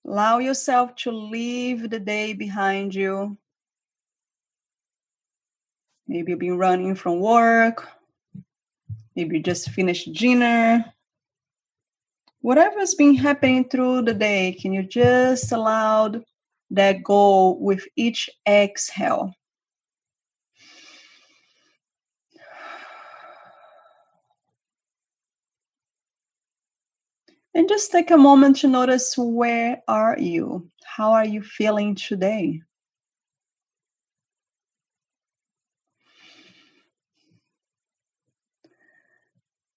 Allow yourself to leave the day behind you. Maybe you've been running from work. Maybe you just finished dinner. Whatever's been happening through the day, can you just allow that go with each exhale? And just take a moment to notice, where are you? How are you feeling today?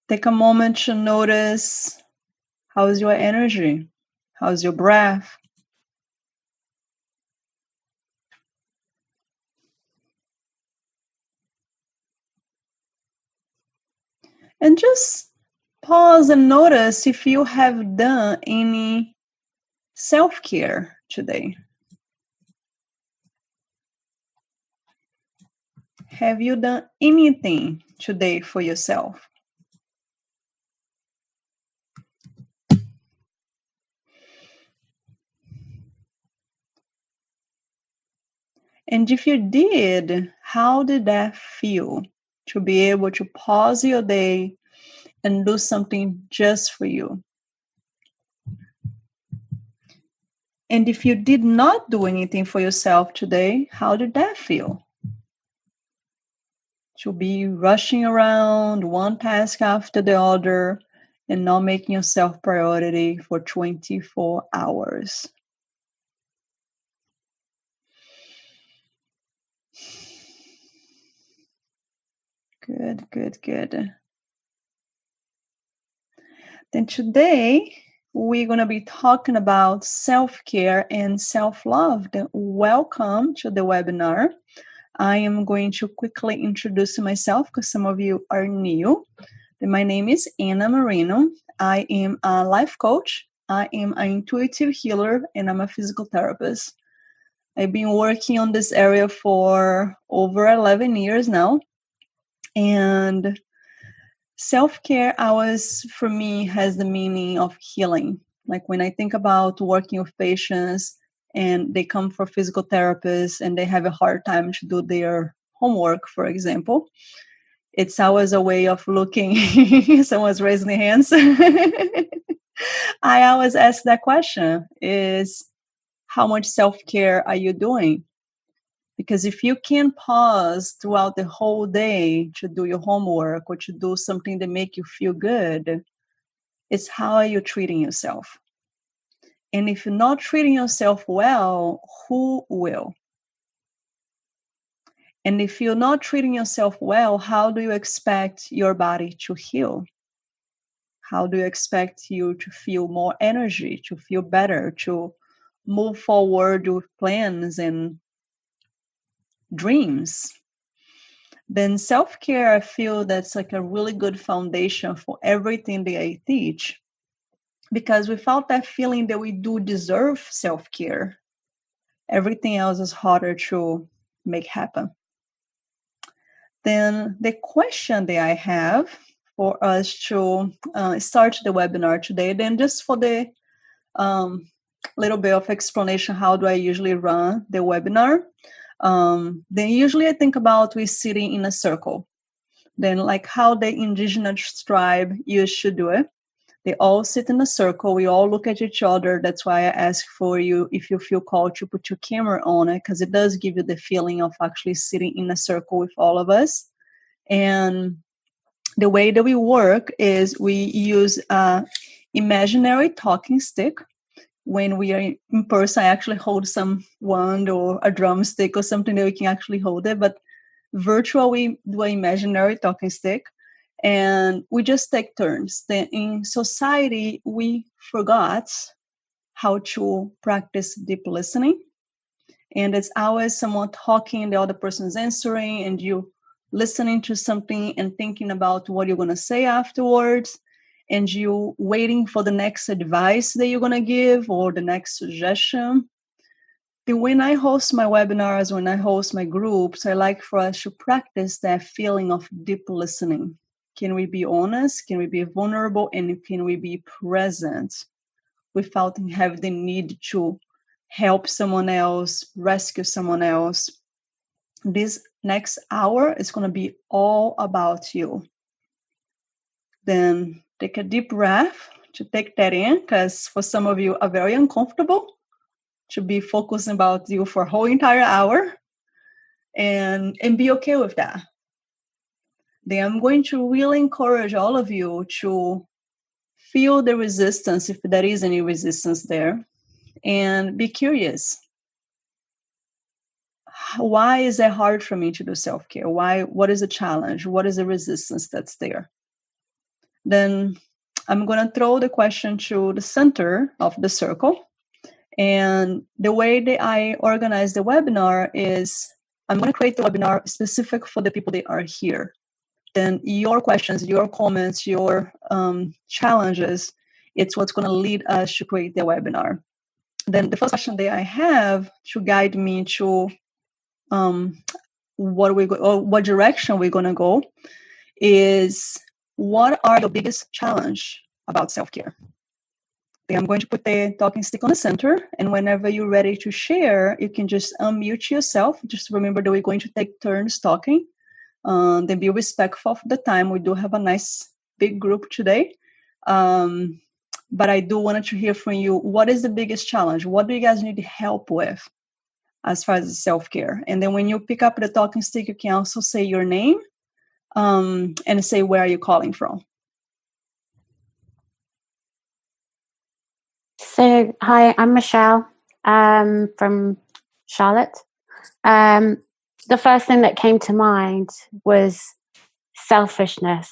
Take a moment to notice, how's your energy? How's your breath? And just pause and notice if you have done any self-care today. Have you done anything today for yourself? And if you did, how did that feel to be able to pause your day and do something just for you? And if you did not do anything for yourself today, how did that feel? To be rushing around one task after the other and not making yourself priority for 24 hours. Good, good, good. Then today, we're going to be talking about self-care and self-love. Welcome to the webinar. I am going to quickly introduce myself because some of you are new. My name is Anna Marino. I am a life coach. I am an intuitive healer, and I'm a physical therapist. I've been working on this area for over 11 years now. And self-care for me, has the meaning of healing. Like when I think about working with patients and they come for physical therapists and they have a hard time to do their homework, for example, it's always a way of looking. Someone's raising their hands. I always ask that question, is how much self-care are you doing? Because if you can pause throughout the whole day to do your homework or to do something that make you feel good, it's how are you treating yourself? And if you're not treating yourself well, who will? And if you're not treating yourself well, how do you expect your body to heal? How do you expect you to feel more energy, to feel better, to move forward with plans and dreams? Then self-care, I feel that's like a really good foundation for everything that I teach. Because without that feeling that we do deserve self-care, everything else is harder to make happen. Then the question that I have for us to start the webinar today, then just for the little bit of explanation, how do I usually run the webinar? Then usually I think about we sitting in a circle. Then like how the indigenous tribe used to do it. They all sit in a circle. We all look at each other. That's why I ask for you, if you feel called, to put your camera on it, because it does give you the feeling of actually sitting in a circle with all of us. And the way that we work is we use an imaginary talking stick. When we are in person, I actually hold some wand or a drumstick or something that we can actually hold it. But virtual, we do an imaginary talking stick. And we just take turns. Then in society, we forgot how to practice deep listening. And it's always someone talking, the other person's answering, and you listening to something and thinking about what you're going to say afterwards. And you waiting for the next advice that you're going to give or the next suggestion. Then when I host my webinars, when I host my groups, I like for us to practice that feeling of deep listening. Can we be honest? Can we be vulnerable? And can we be present without having the need to help someone else, rescue someone else. This next hour is going to be all about you. Then take a deep breath to take that in, because for some of you are very uncomfortable to be focusing about you for a whole entire hour, and be okay with that. Then I'm going to really encourage all of you to feel the resistance, if there is any resistance there, and be curious. Why is it hard for me to do self-care? What is the challenge? What is the resistance that's there? Then I'm going to throw the question to the center of the circle. And the way that I organize the webinar is I'm going to create the webinar specific for the people that are here. Then your questions, your comments, your challenges, it's what's going to lead us to create the webinar. Then the first question that I have to guide me to what direction we're going to go is, what are the biggest challenge about self-care? Then I'm going to put the talking stick on the center, and whenever you're ready to share, you can just unmute yourself. Just remember that we're going to take turns talking. Then be respectful of the time. We do have a nice big group today. But I do want to hear from you. What is the biggest challenge? What do you guys need help with as far as self-care? And then when you pick up the talking stick, you can also say your name and say where you're calling from. So, hi, I'm Michelle from Charlotte. The first thing that came to mind was selfishness.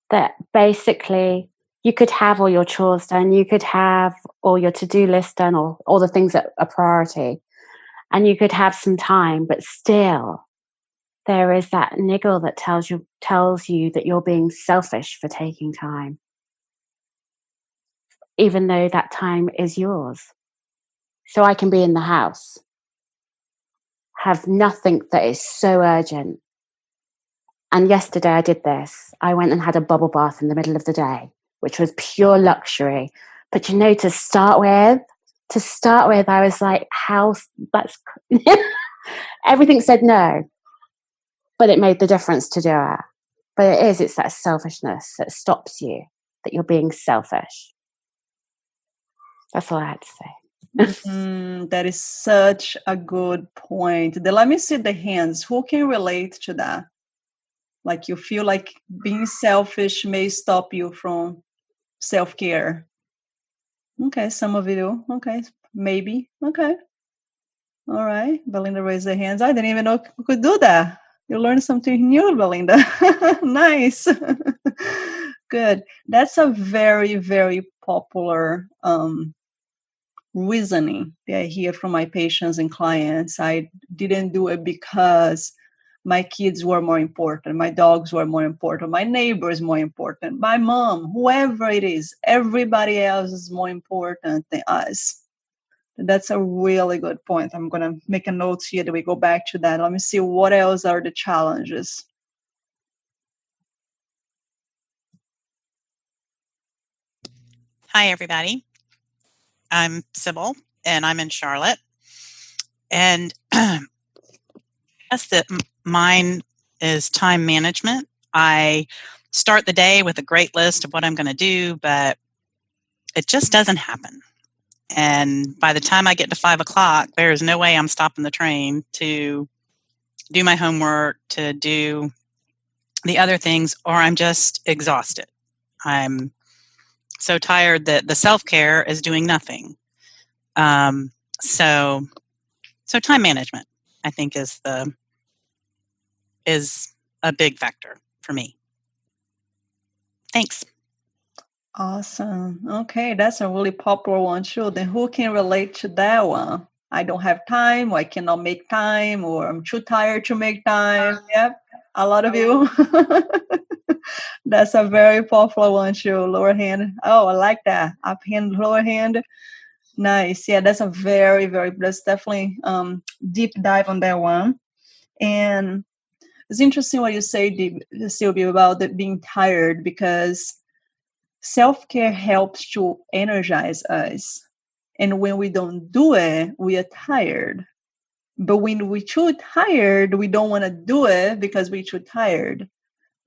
That basically you could have all your chores done, you could have all your to-do list done, or all the things that are priority, and you could have some time, but still there is that niggle that tells you that you're being selfish for taking time, even though that time is yours. So I can be in the house, have nothing that is so urgent. And yesterday I did this. I went and had a bubble bath in the middle of the day, which was pure luxury. But to start with, I was like, that's everything said no, but it made the difference to do it. But it's that selfishness that stops you, that you're being selfish. That's all I had to say. That is such a good point. Then let me see the hands. Who can relate to that? Like, you feel like being selfish may stop you from self-care. Okay, some of you. Okay, maybe. Okay. All right. Belinda raised her hands. I didn't even know you could do that. You learned something new, Belinda. Nice. Good. That's a very, very popular reasoning that I hear from my patients and clients. I didn't do it because my kids were more important, my dogs were more important, my neighbors more important, my mom, whoever it is, everybody else is more important than us. That's a really good point. I'm going to make a note here that we go back to that. Let me see what else are the challenges. Hi, everybody. I'm Sybil, and I'm in Charlotte. And I guess that mine is time management. I start the day with a great list of what I'm going to do, but it just doesn't happen. And by the time I get to 5 o'clock, there is no way I'm stopping the train to do my homework, to do the other things, or I'm just exhausted. I'm so tired that the self-care is doing nothing. So time management, I think, is a big factor for me. Thanks. Awesome. Okay, that's a really popular one too. Then who can relate to that one? I don't have time, or I cannot make time, or I'm too tired to make time. Yep, a lot of you. That's a very popular one too. Lower hand. Oh, I like that. Up hand, lower hand. Nice. Yeah, that's a very, that's definitely deep dive on that one. And it's interesting what you say, Sylvia, about being tired, because self-care helps to energize us. And when we don't do it, we are tired. But when we're too tired, we don't want to do it because we're too tired.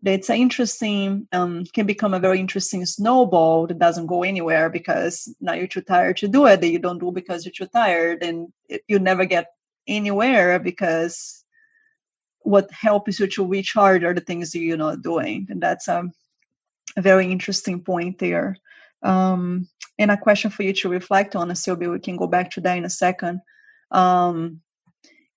It's an interesting, can become a very interesting snowball that doesn't go anywhere because now you're too tired to do it, that you don't do because you're too tired, and you never get anywhere because what helps you to recharge are the things that you're not doing. And that's a very interesting point there. And a question for you to reflect on, Sylvia, we can go back to that in a second,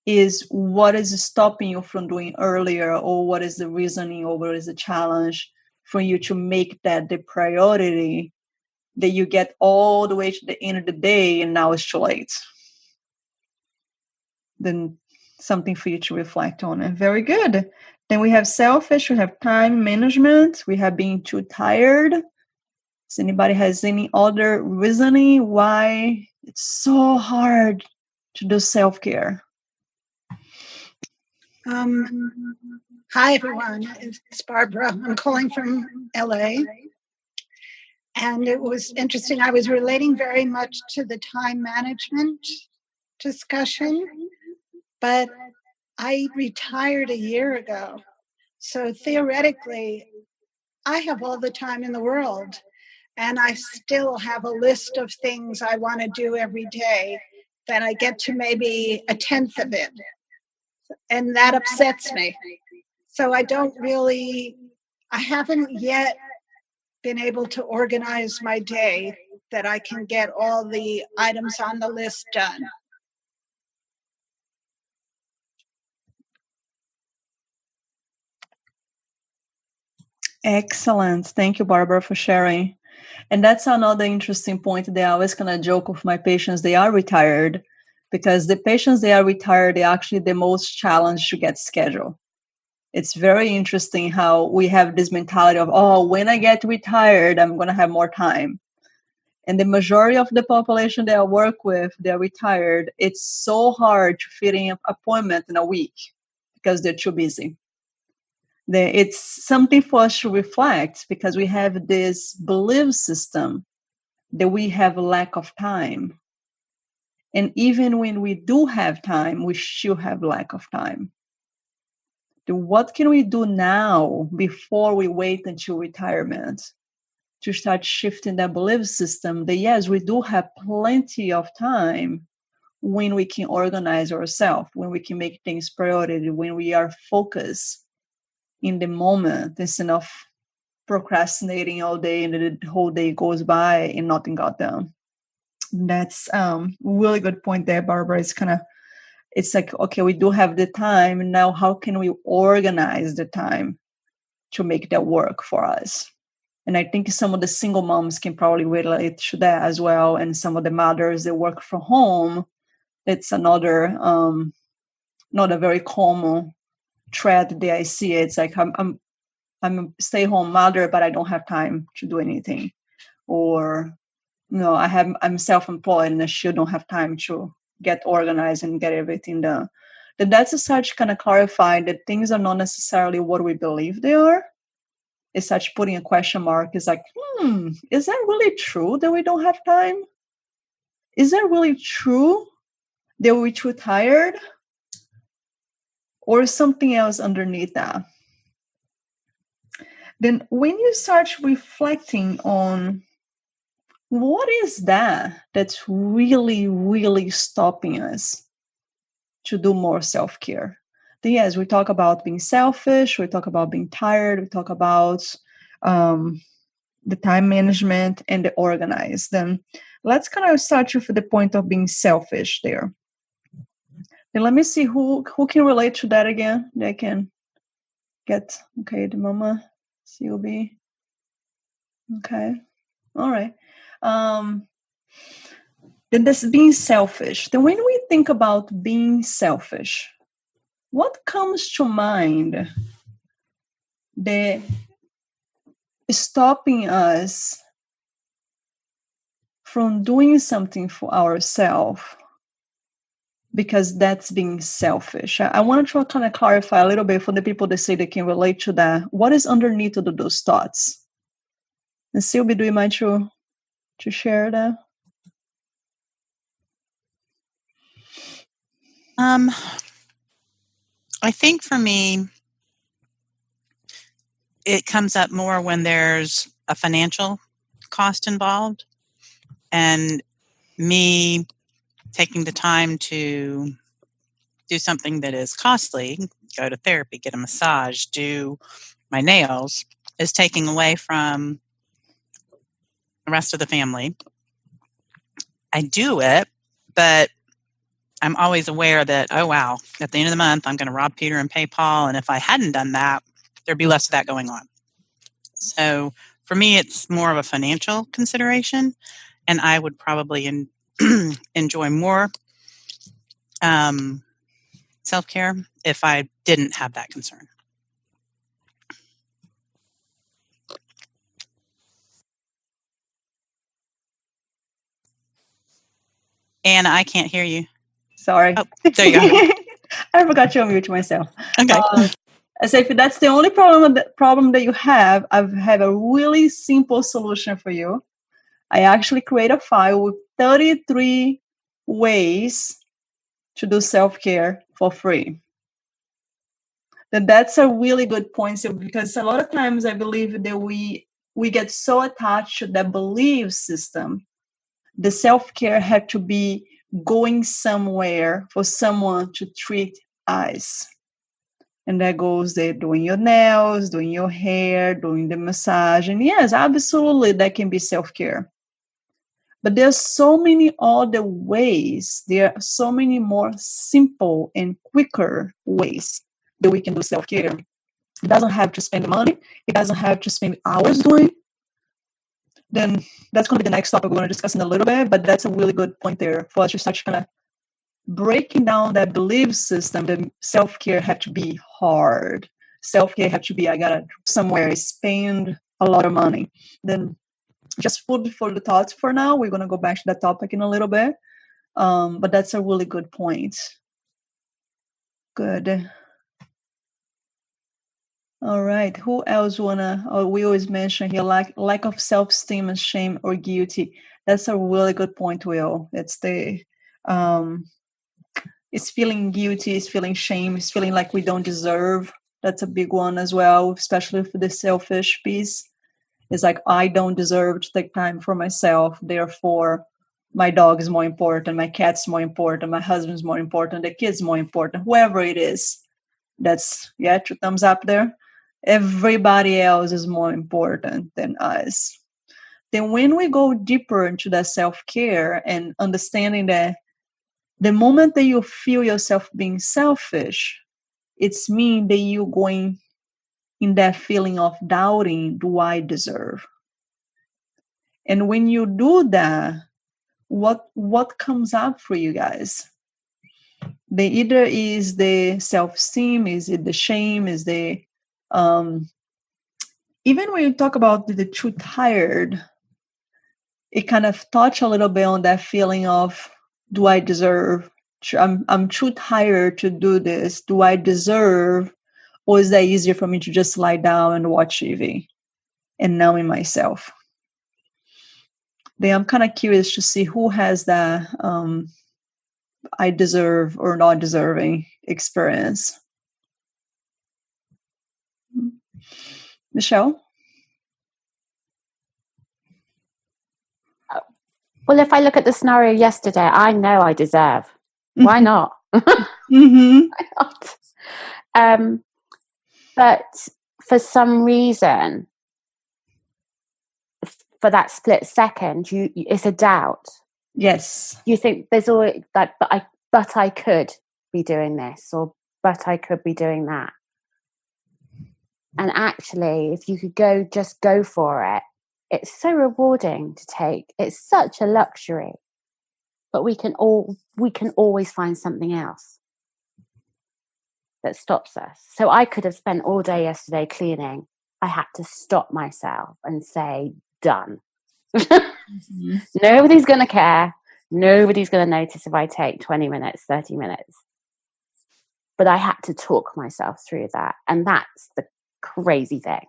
is what is stopping you from doing earlier, or what is the reasoning, or what is the challenge for you to make that the priority, that you get all the way to the end of the day and now it's too late? Then something for you to reflect on. And very good. Then we have selfish, we have time management, we have being too tired. Does anybody has any other reasoning why it's so hard to do self-care? Hi, everyone. It's Barbara. I'm calling from LA. And it was interesting. I was relating very much to the time management discussion, but I retired a year ago. So theoretically, I have all the time in the world, and I still have a list of things I want to do every day that I get to maybe a tenth of it. And that upsets me. So I haven't yet been able to organize my day that I can get all the items on the list done. Excellent. Thank you, Barbara, for sharing. And that's another interesting point that I always kind of joke with my patients. They are retired, because the patients they are retired, they're actually the most challenged to get scheduled. It's very interesting how we have this mentality of, oh, when I get retired, I'm going to have more time. And the majority of the population that I work with, they're retired. It's so hard to fit in an appointment in a week because they're too busy. It's something for us to reflect, because we have this belief system that we have a lack of time. And even when we do have time, we still have lack of time. Then what can we do now before we wait until retirement to start shifting that belief system that, yes, we do have plenty of time when we can organize ourselves, when we can make things priority, when we are focused in the moment instead of procrastinating all day and the whole day goes by and nothing got done. That's really good point there, Barbara. It's like, okay, we do have the time. Now, how can we organize the time to make that work for us? And I think some of the single moms can probably relate to that as well. And some of the mothers that work from home, it's another, not a very common thread that I see. It's like, I'm a stay-home mother, but I don't have time to do anything. Or, I'm self-employed and I still don't have time to get organized and get everything done. That's such kind of clarifying that things are not necessarily what we believe they are. It's such putting a question mark. It's like, is that really true that we don't have time? Is that really true that we're too tired? Or is something else underneath that? Then when you start reflecting on what is that's really, really stopping us to do more self-care? Then yes, we talk about being selfish, we talk about being tired, we talk about the time management and the organized. Then let's kind of start with the point of being selfish there. Then let me see who can relate to that again. They can get, okay, the mama, COB. Okay, all right. Then this being selfish. Then when we think about being selfish, what comes to mind that is stopping us from doing something for ourselves? Because that's being selfish. I want to try to kind of clarify a little bit for the people that say they can relate to that. What is underneath of those thoughts? And Sylvie, do you mind to share that? I think for me, it comes up more when there's a financial cost involved, and me taking the time to do something that is costly, go to therapy, get a massage, do my nails, is taking away from the rest of the family. I do it, but I'm always aware that, oh, wow, at the end of the month, I'm going to rob Peter and pay Paul. And if I hadn't done that, there'd be less of that going on. So for me, it's more of a financial consideration. And I would probably enjoy more self-care if I didn't have that concern. Anna, I can't hear you. Sorry. Oh, there you go. I forgot to unmute myself. Okay. I say if that's the only problem that you have, I have a really simple solution for you. I actually create a file with 33 ways to do self-care for free. Then that's a really good point, because a lot of times I believe that we get so attached to that belief system. The self-care had to be going somewhere for someone to treat us. And that goes there doing your nails, doing your hair, doing the massage. And yes, absolutely, that can be self-care. But there's so many other ways. There are so many more simple and quicker ways that we can do self-care. It doesn't have to spend money. It doesn't have to spend hours doing. Then that's going to be the next topic we're going to discuss in a little bit. But that's a really good point there for us to start kind of breaking down that belief system that self-care had to be hard. Self-care had to be, I got to somewhere spend a lot of money. Then just food for the thoughts for now. We're going to go back to that topic in a little bit. But that's a really good point. Good. All right. Who else we always mention here, lack of self-esteem and shame or guilty. That's a really good point, Will. It's it's feeling guilty, it's feeling shame, it's feeling like we don't deserve. That's a big one as well, especially for the selfish piece. It's like, I don't deserve to take time for myself. Therefore, my dog is more important, my cat's more important, my husband's more important, the kid's more important, whoever it is. That's, 2 thumbs up there. Everybody else is more important than us. Then when we go deeper into that self-care and understanding that the moment that you feel yourself being selfish, it's mean that you're going in that feeling of doubting, do I deserve? And when you do that, what comes up for you guys? The either is the self-esteem, is it the shame, is the even when you talk about the too tired, it kind of touch a little bit on that feeling of, do I deserve? I'm too tired to do this. Do I deserve? Or is that easier for me to just lie down and watch TV and numbing myself? Then I'm kind of curious to see who has that I deserve or not deserving experience. Michelle? Well, if I look at the scenario yesterday, I know I deserve. Why not? Mm-hmm. Why not? But for some reason, for that split second, it's a doubt. Yes. You think there's always that, but I could be doing this, or but I could be doing that. And actually, if you could just go for it, it's so rewarding to take. It's such a luxury. But we can always find something else that stops us. So I could have spent all day yesterday cleaning. I had to stop myself and say, done. Mm-hmm. Nobody's going to care. Nobody's going to notice if I take 20 minutes, 30 minutes. But I had to talk myself through that. And that's the crazy thing.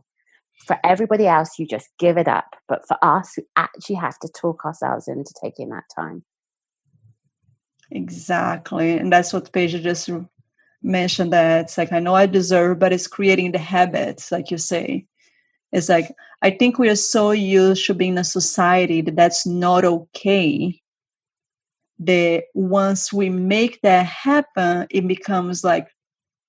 For everybody else, you just give it up. But for us, we actually have to talk ourselves into taking that time. Exactly. And that's what Paige just mentioned, that it's like, I know I deserve, but it's creating the habits, like you say. It's like, I think we are so used to being in a society that that's not okay, that once we make that happen, it becomes like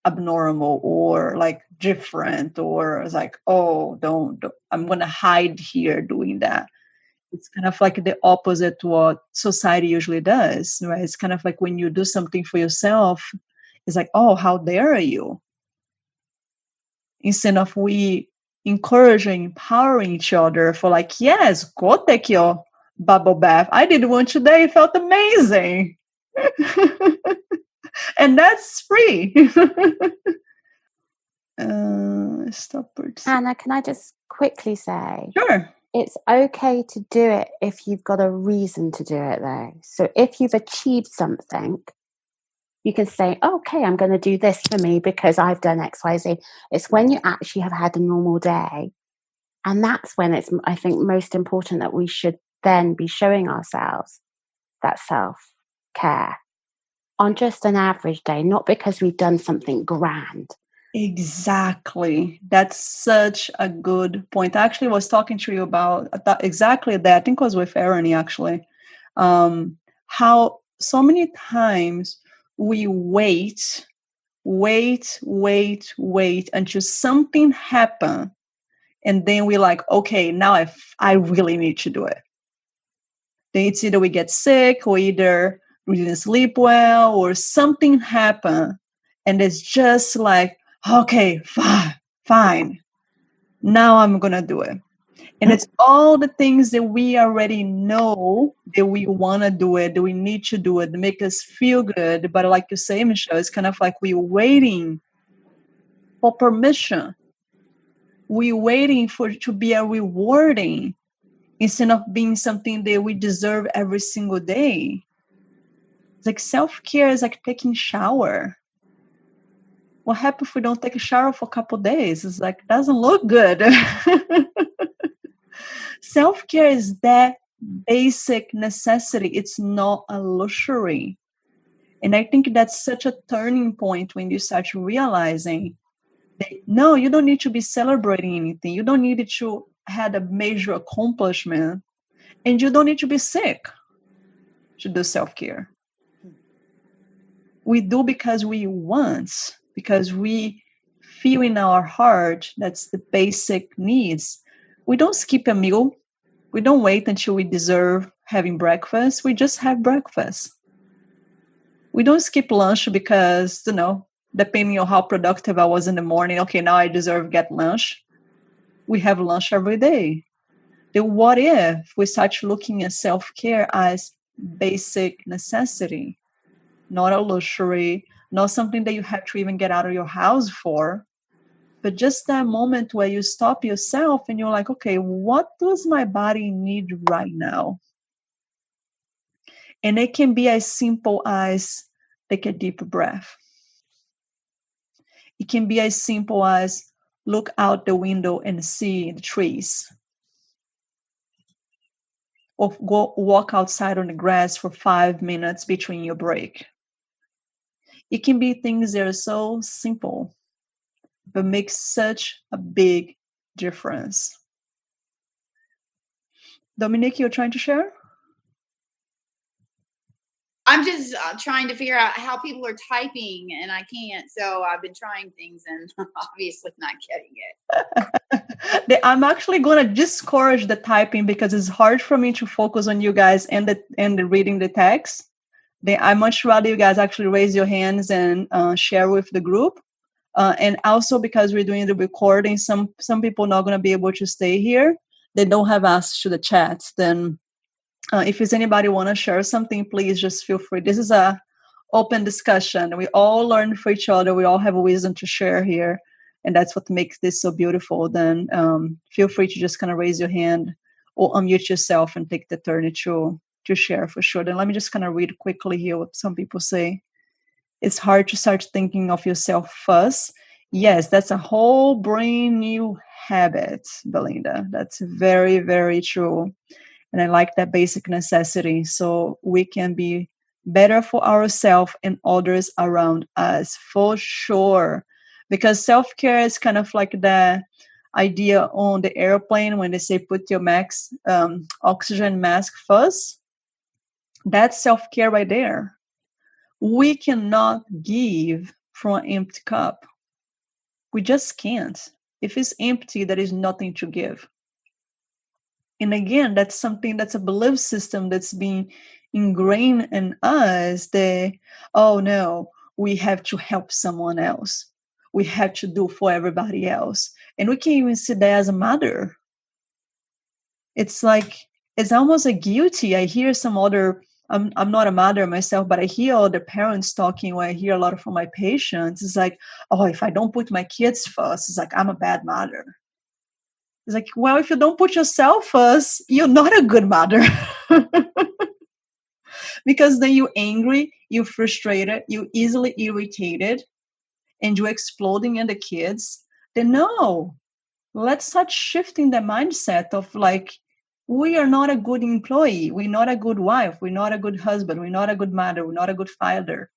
abnormal or like different, or it's like, oh, don't I'm going to hide here doing that. It's kind of like the opposite to what society usually does, right? It's kind of like when you do something for yourself, it's like, oh, how dare you? Instead of we encouraging, empowering each other for like, yes, go take your bubble bath. I did one today. It felt amazing. And that's free. Stop it. Hannah, can I just quickly say, Sure. it's okay to do it if you've got a reason to do it, though. So if you've achieved something, you can say, okay, I'm going to do this for me because I've done X, Y, Z. It's when you actually have had a normal day. And that's when it's, I think, most important that we should then be showing ourselves that self-care on just an average day, not because we've done something grand. Exactly. That's such a good point. I actually was talking to you about exactly that. I think it was with Erin, actually. How so many times we wait until something happens. And then we're like, okay, now I really need to do it. Then it's either we get sick, or either we didn't sleep well, or something happened. And it's just like, okay, fine. Now I'm going to do it. And it's all the things that we already know that we want to do it, that we need to do it, to make us feel good. But like you say, Michelle, it's kind of like we're waiting for permission. We're waiting for it to be a rewarding instead of being something that we deserve every single day. It's like self-care is like taking a shower. What happens if we don't take a shower for a couple of days? It's like, it doesn't look good. Self-care is that basic necessity. It's not a luxury. And I think that's such a turning point when you start realizing that, no, you don't need to be celebrating anything. You don't need to have a major accomplishment. And you don't need to be sick to do self-care. We do because we want, because we feel in our heart that's the basic needs. We don't skip a meal. We don't wait until we deserve having breakfast. We just have breakfast. We don't skip lunch because, depending on how productive I was in the morning, okay, now I deserve to get lunch. We have lunch every day. Then what if we start looking at self-care as basic necessity, not a luxury, not something that you have to even get out of your house for, but just that moment where you stop yourself and you're like, okay, what does my body need right now? And it can be as simple as take a deep breath. It can be as simple as look out the window and see the trees. Or go walk outside on the grass for 5 minutes between your break. It can be things that are so simple, but make such a big difference. Dominique, you're trying to share? I'm just trying to figure out how people are typing, and I can't. So I've been trying things and obviously not getting it. I'm actually going to discourage the typing because it's hard for me to focus on you guys and the reading the text. I much rather you guys actually raise your hands and share with the group. And also because we're doing the recording, some people are not going to be able to stay here. They don't have access to the chat. Then if there's anybody want to share something, please just feel free. This is a open discussion. We all learn from each other. We all have a wisdom to share here. And that's what makes this so beautiful. Then feel free to just kind of raise your hand or unmute yourself and take the turn to share for sure. Then let me just kind of read quickly here what some people say. It's hard to start thinking of yourself first. Yes, that's a whole brand new habit, Belinda. That's very, very true. And I like that basic necessity so we can be better for ourselves and others around us, for sure. Because self-care is kind of like the idea on the airplane when they say put your oxygen mask first. That's self-care right there. We cannot give from an empty cup. We just can't. If it's empty, there is nothing to give. And again, that's something that's a belief system that's being ingrained in us that, oh no, we have to help someone else. We have to do for everybody else. And we can't even see that as a mother. It's like, it's almost a guilty. I hear some other, I'm not a mother myself, but I hear other parents talking, or I hear a lot from my patients. It's like, oh, if I don't put my kids first, it's like, I'm a bad mother. It's like, well, if you don't put yourself first, you're not a good mother. Because then you're angry, you're frustrated, you're easily irritated, and you're exploding in the kids. Then no, let's start shifting the mindset of like, we are not a good employee. We're not a good wife. We're not a good husband. We're not a good mother. We're not a good father.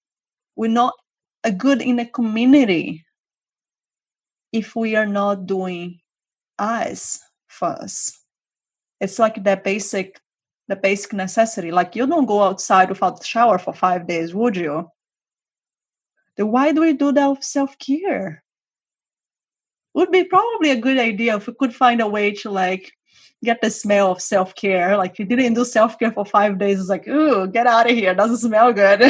We're not a good in the community if we are not doing us first. It's like the basic necessity. Like, you don't go outside without a shower for 5 days, would you? Then why do we do that with self-care? Would be probably a good idea if we could find a way to like get the smell of self-care. Like, you didn't do self-care for 5 days, it's like, ooh, get out of here. It doesn't smell good.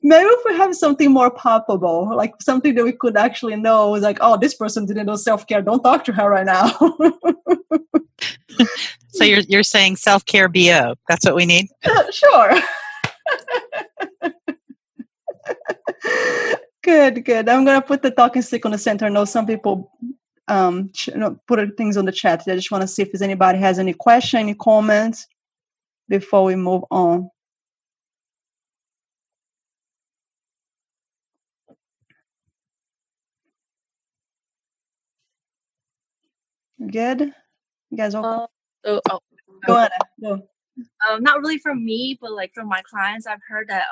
Maybe if we have something more palpable, like something that we could actually know, like, oh, this person didn't do self-care. Don't talk to her right now. So you're saying self-care BO. That's what we need? Sure. Good. I'm going to put the talking stick on the center. I know some people put things on the chat. I just want to see if anybody has any question, any comments before we move on. Good? You guys all Go on. Go. Not really from me, but like from my clients, I've heard that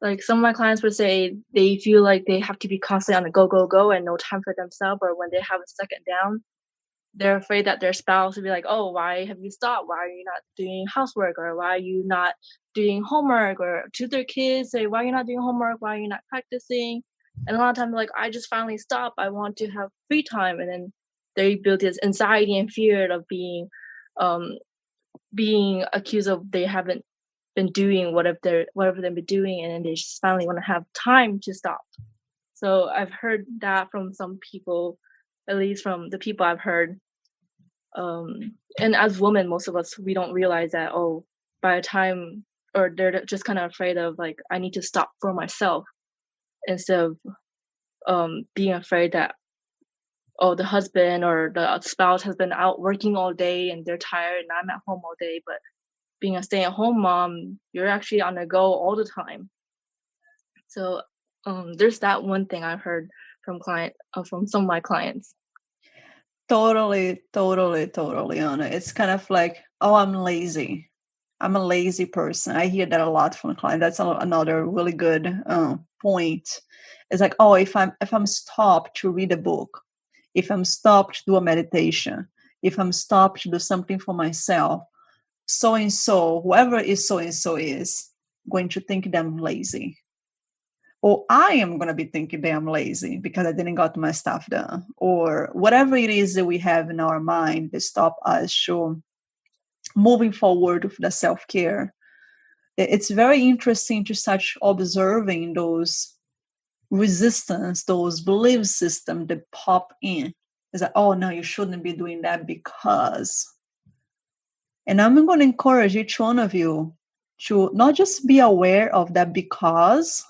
like some of my clients would say they feel like they have to be constantly on the go and no time for themselves, or when they have a second down, they're afraid that their spouse will be like, oh, why have you stopped? Why are you not doing housework? Or why are you not doing homework? Or to their kids say, why are you not doing homework? Why are you not practicing? And a lot of times, like, I just finally stopped. I want to have free time. And then they build this anxiety and fear of being accused of they haven't been doing whatever they've been doing, and then they just finally want to have time to stop. So I've heard that from some people, at least from the people I've heard. And as women, most of us, we don't realize that, oh, by the time, or they're just kind of afraid of like, I need to stop for myself, instead of being afraid that, oh, the husband or the spouse has been out working all day and they're tired and I'm at home all day. But being a stay-at-home mom, you're actually on the go all the time. So there's that one thing I've heard from some of my clients. Totally, Anna. It's kind of like, oh, I'm lazy. I'm a lazy person. I hear that a lot from clients. That's another really good point. It's like, oh, if I'm stopped to read a book, if I'm stopped to do a meditation, if I'm stopped to do something for myself, so-and-so, whoever is so-and-so is going to think that I'm lazy. Or I am going to be thinking that I'm lazy because I didn't got my stuff done. Or whatever it is that we have in our mind that stop us from moving forward with the self-care. It's very interesting to start observing those resistance, those belief systems that pop in. It's like, oh, no, you shouldn't be doing that because. And I'm going to encourage each one of you to not just be aware of that because,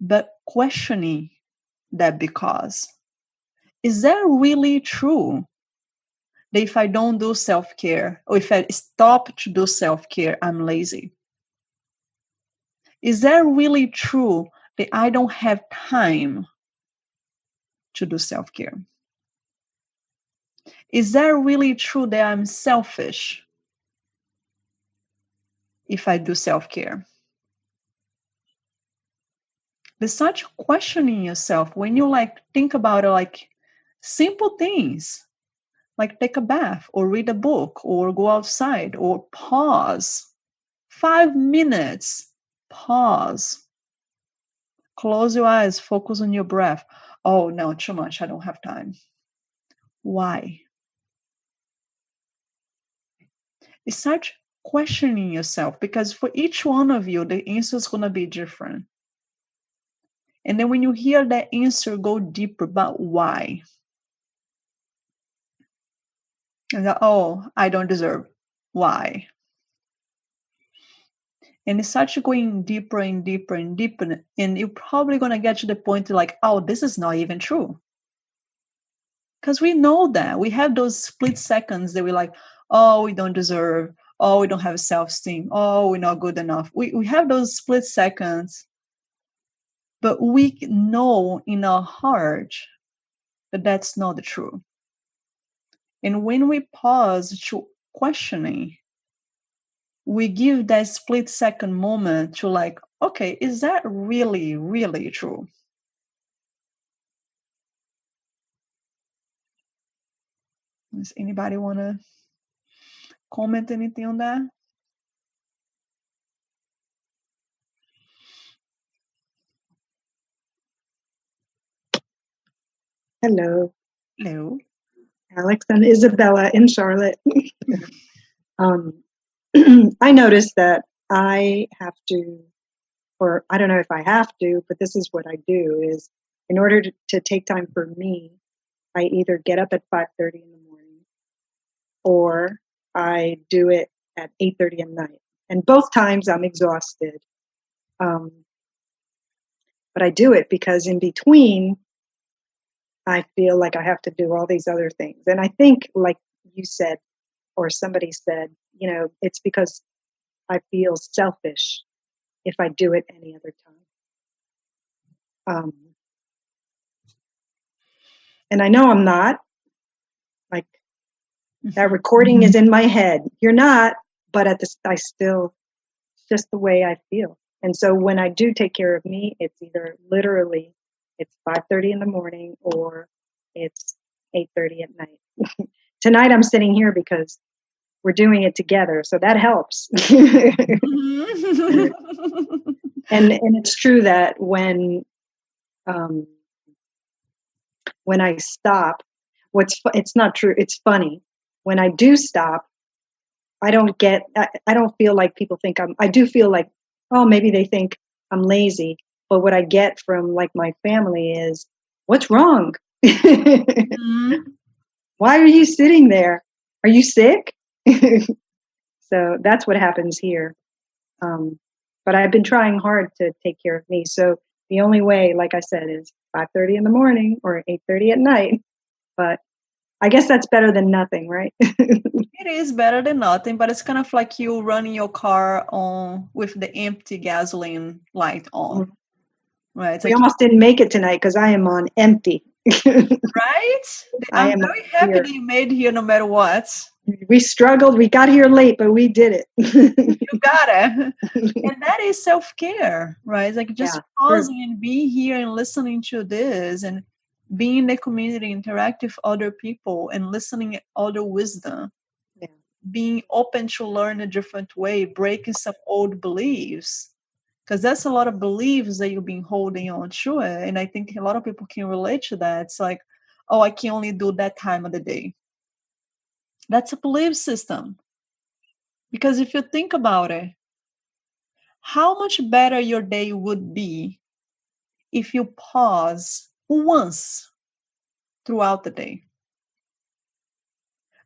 but questioning that because. Is that really true? That if I don't do self-care, or if I stop to do self-care, I'm lazy? Is that really true that I don't have time to do self-care? Is that really true that I'm selfish if I do self-care? Besides questioning yourself, when you think about it, simple things, like take a bath or read a book or go outside or pause 5 minutes, pause, close your eyes, focus on your breath. Oh no, too much, I don't have time. Why? Start questioning yourself, because for each one of you the answer is going to be different. And then when you hear that answer, go deeper about why. And I don't deserve. Why? And it starts going deeper and deeper and deeper. And you're probably going to get to the point this is not even true. Because we know that. We have those split seconds that we're like, we don't deserve. We don't have self-esteem. We're not good enough. We have those split seconds. But we know in our heart that that's not the truth. And when we pause to questioning, we give that split second moment to okay, is that really, really true? Does anybody want to comment anything on that? Hello. Hello. Alex and Isabella in Charlotte. I noticed that I have to, or I don't know if I have to, but this is what I do, is in order to take time for me, I either get up at 5:30 in the morning or I do it at 8:30 at night. And both times I'm exhausted. But I do it because in between, I feel like I have to do all these other things. And I think, like you said, or somebody said, it's because I feel selfish if I do it any other time. And I know I'm not. That recording is in my head. You're not, but I still, just the way I feel. And so when I do take care of me, it's either literally it's 5:30 in the morning or it's 8:30 at night. Tonight I'm sitting here because we're doing it together, so that helps. And it's true that when I stop, it's not true. It's funny. When I do stop, I don't feel like people think I do feel like, maybe they think I'm lazy. But what I get from my family is, what's wrong? Why are you sitting there? Are you sick? So that's what happens here. But I've been trying hard to take care of me. So the only way, like I said, is 5:30 in the morning or 8:30 at night. But I guess that's better than nothing, right? It is better than nothing, but it's kind of like you running your car on with the empty gasoline light on. Right? We almost didn't make it tonight because I am on empty. Right? I'm very happy that you made here no matter what. We struggled. We got here late, but we did it. You got it. And that is self-care, right? It's just pausing and being here and listening to this and being in the community, interact with other people and listening other wisdom. Yeah. Being open to learn a different way, breaking some old beliefs. Because that's a lot of beliefs that you've been holding on to it. And I think a lot of people can relate to that. It's like, I can only do that time of the day. That's a belief system. Because if you think about it, how much better your day would be if you pause once throughout the day.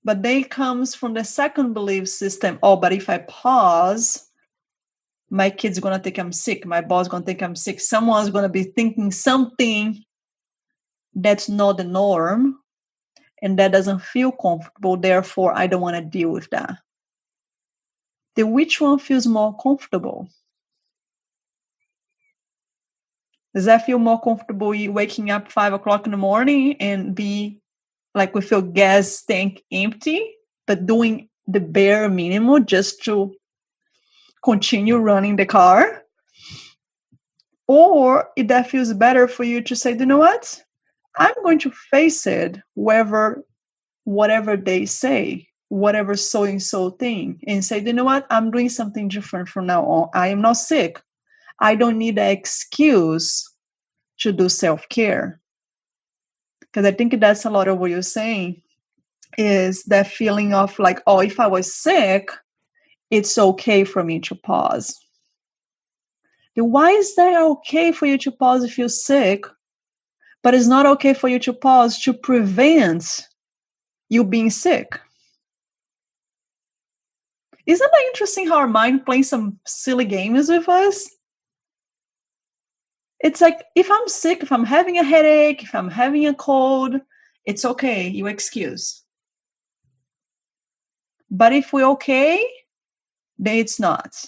But then it comes from the second belief system. But if I pause, my kid's going to think I'm sick. My boss is going to think I'm sick. Someone's going to be thinking something that's not the norm. And that doesn't feel comfortable. Therefore, I don't want to deal with that. Then which one feels more comfortable? Does that feel more comfortable, you waking up 5 o'clock in the morning and be like with your gas tank empty, but doing the bare minimum just to continue running the car? Or if that feels better for you to say, you know what? I'm going to face it, whatever they say, whatever so-and-so thing, and say, you know what? I'm doing something different from now on. I am not sick. I don't need an excuse to do self-care. Because I think that's a lot of what you're saying, is that feeling of like, oh, if I was sick, it's okay for me to pause. Why is that okay for you to pause if you're sick, but it's not okay for you to pause to prevent you being sick? Isn't that interesting how our mind plays some silly games with us? It's like, if I'm sick, if I'm having a headache, if I'm having a cold, it's okay, you excuse. But if we're okay, then it's not.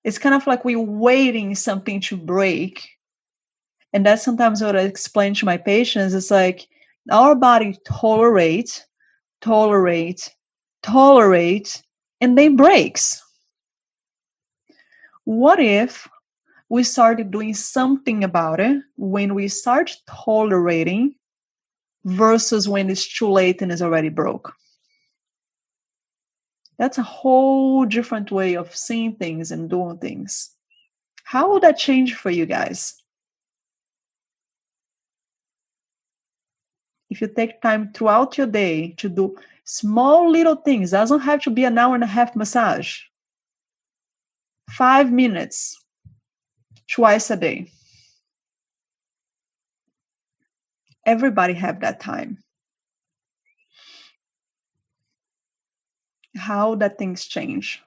It's kind of like we're waiting something to break. And that's sometimes what I explain to my patients. It's like our body tolerate, and then breaks. What if we started doing something about it when we start tolerating versus when it's too late and it's already broke? That's a whole different way of seeing things and doing things. How will that change for you guys? If you take time throughout your day to do small little things, doesn't have to be an hour and a half massage. 5 minutes, twice a day. Everybody have that time. How that things change.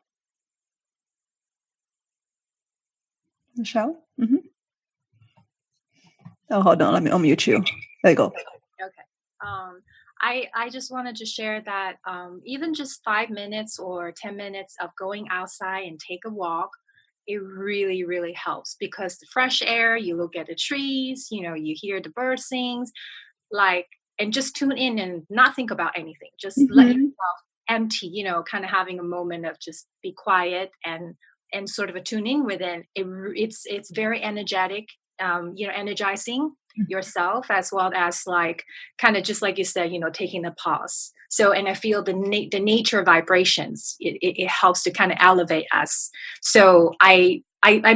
Michelle? Mm-hmm. Oh, hold on. Let me unmute you. There you go. Okay. I just wanted to share that even just 5 minutes or 10 minutes of going outside and take a walk, it really, really helps, because the fresh air, you look at the trees, you hear the birds sing, and just tune in and not think about anything. Just let yourself empty, kind of having a moment of just be quiet and sort of a tune in within. It's very energetic, energizing yourself, as well as kind of just like you said, taking a pause. So, and I feel the nature vibrations, it helps to kind of elevate us. So I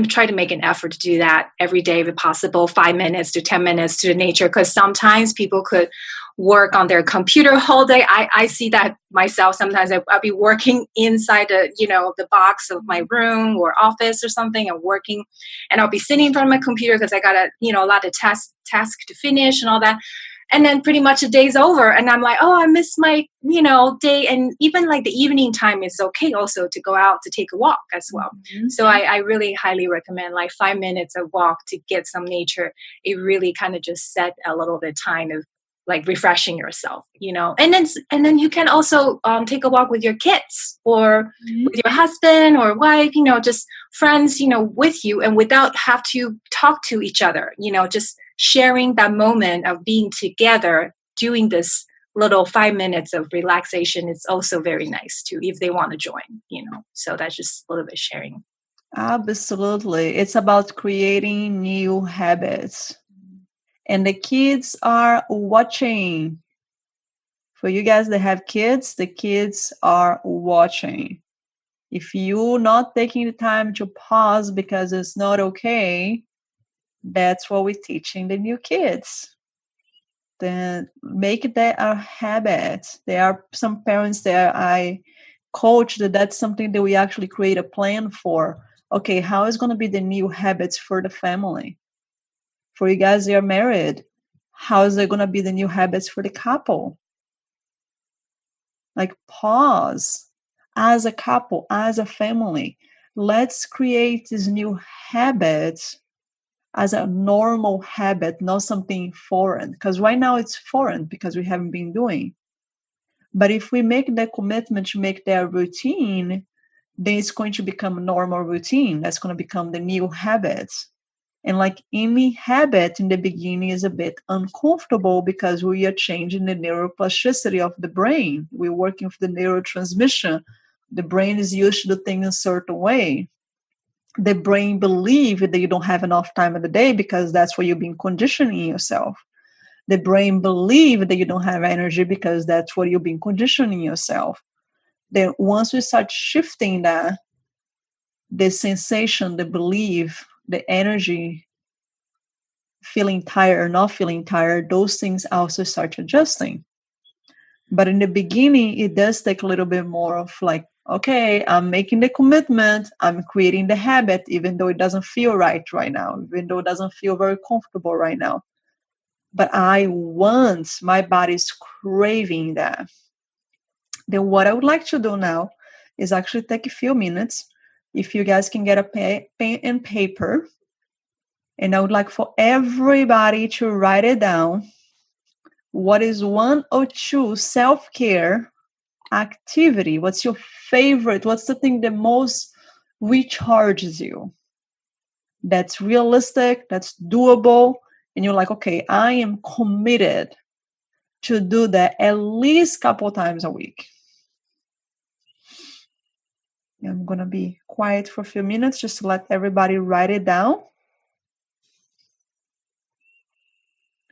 try to make an effort to do that every day if possible, 5 minutes to 10 minutes to the nature, because sometimes people could work on their computer whole day. I see that myself. Sometimes I'll be working inside the box of my room or office or something, and working, and I'll be sitting in front of my computer because I got a lot of tasks to finish and all that. And then pretty much the day's over and I'm like, oh, I missed my, day. And even the evening time is okay also to go out to take a walk as well. Mm-hmm. So I really highly recommend 5 minutes of walk to get some nature. It really kind of just set a little bit of time of refreshing yourself, and then you can also take a walk with your kids or with your husband or wife, just friends, with you, and without have to talk to each other, just sharing that moment of being together, doing this little 5 minutes of relaxation is also very nice too, if they want to join, so that's just a little bit sharing. Absolutely. It's about creating new habits. And the kids are watching. For you guys that have kids, the kids are watching. If you're not taking the time to pause because it's not okay, that's what we're teaching the new kids. Then make that a habit. There are some parents that I coach that's something that we actually create a plan for. Okay, how is going to be the new habits for the family? For you guys that are married, how is there going to be the new habits for the couple? Pause as a couple, as a family. Let's create this new habit as a normal habit, not something foreign. Because right now it's foreign because we haven't been doing. But if we make that commitment to make that routine, then it's going to become a normal routine. That's going to become the new habits. And like any habit in the beginning is a bit uncomfortable because we are changing the neuroplasticity of the brain. We're working with the neurotransmission. The brain is used to do things a certain way. The brain believes that you don't have enough time in the day because that's what you've been conditioning yourself. The brain believes that you don't have energy because that's what you've been conditioning yourself. Then once we start shifting that, the sensation, the belief, the energy, feeling tired or not feeling tired, those things also start adjusting. But in the beginning, it does take a little bit more of like, okay, I'm making the commitment, I'm creating the habit, even though it doesn't feel right now, even though it doesn't feel very comfortable right now. But I want, my body's craving that. Then what I would like to do now is actually take a few minutes. If you guys can get a pen and paper, and I would like for everybody to write it down. What is 1 or 2 self-care activity? What's your favorite? What's the thing that most recharges you? That's realistic, that's doable, and you're like, okay, I am committed to do that at least a couple times a week. I'm going to be quiet for a few minutes just to let everybody write it down.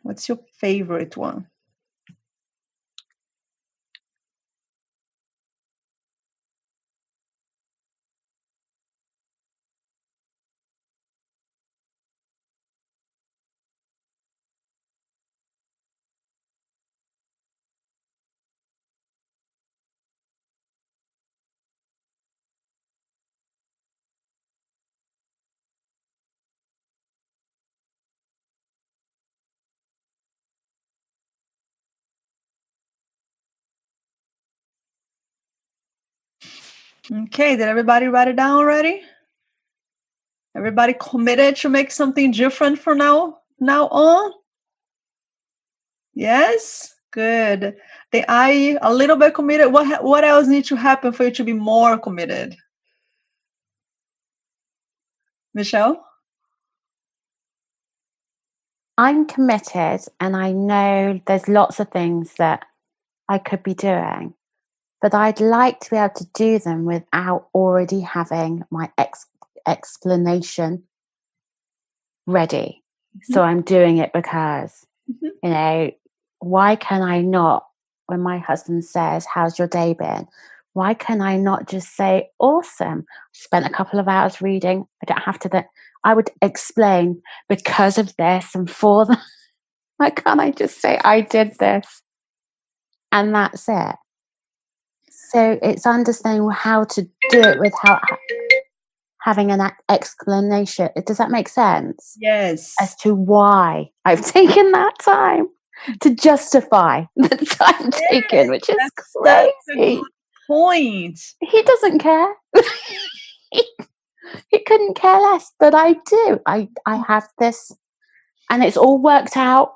What's your favorite one? Okay, did everybody write it down already? Everybody committed to make something different from now on? Yes? Good. Then I a little bit committed. What else needs to happen for you to be more committed? Michelle? I'm committed, and I know there's lots of things that I could be doing, but I'd like to be able to do them without already having my explanation ready. So I'm doing it because, you know, why can I not, when my husband says, how's your day been? Why can I not just say, awesome, spent a couple of hours reading. I don't have to, I would explain because of this and for that. Why can't I just say I did this? And that's it. So it's understanding how to do it without having an explanation. Does that make sense? Yes. As to why I've taken that time to justify the time taken, which is crazy. That's a good point. He doesn't care. He couldn't care less, but I do. I have this, and it's all worked out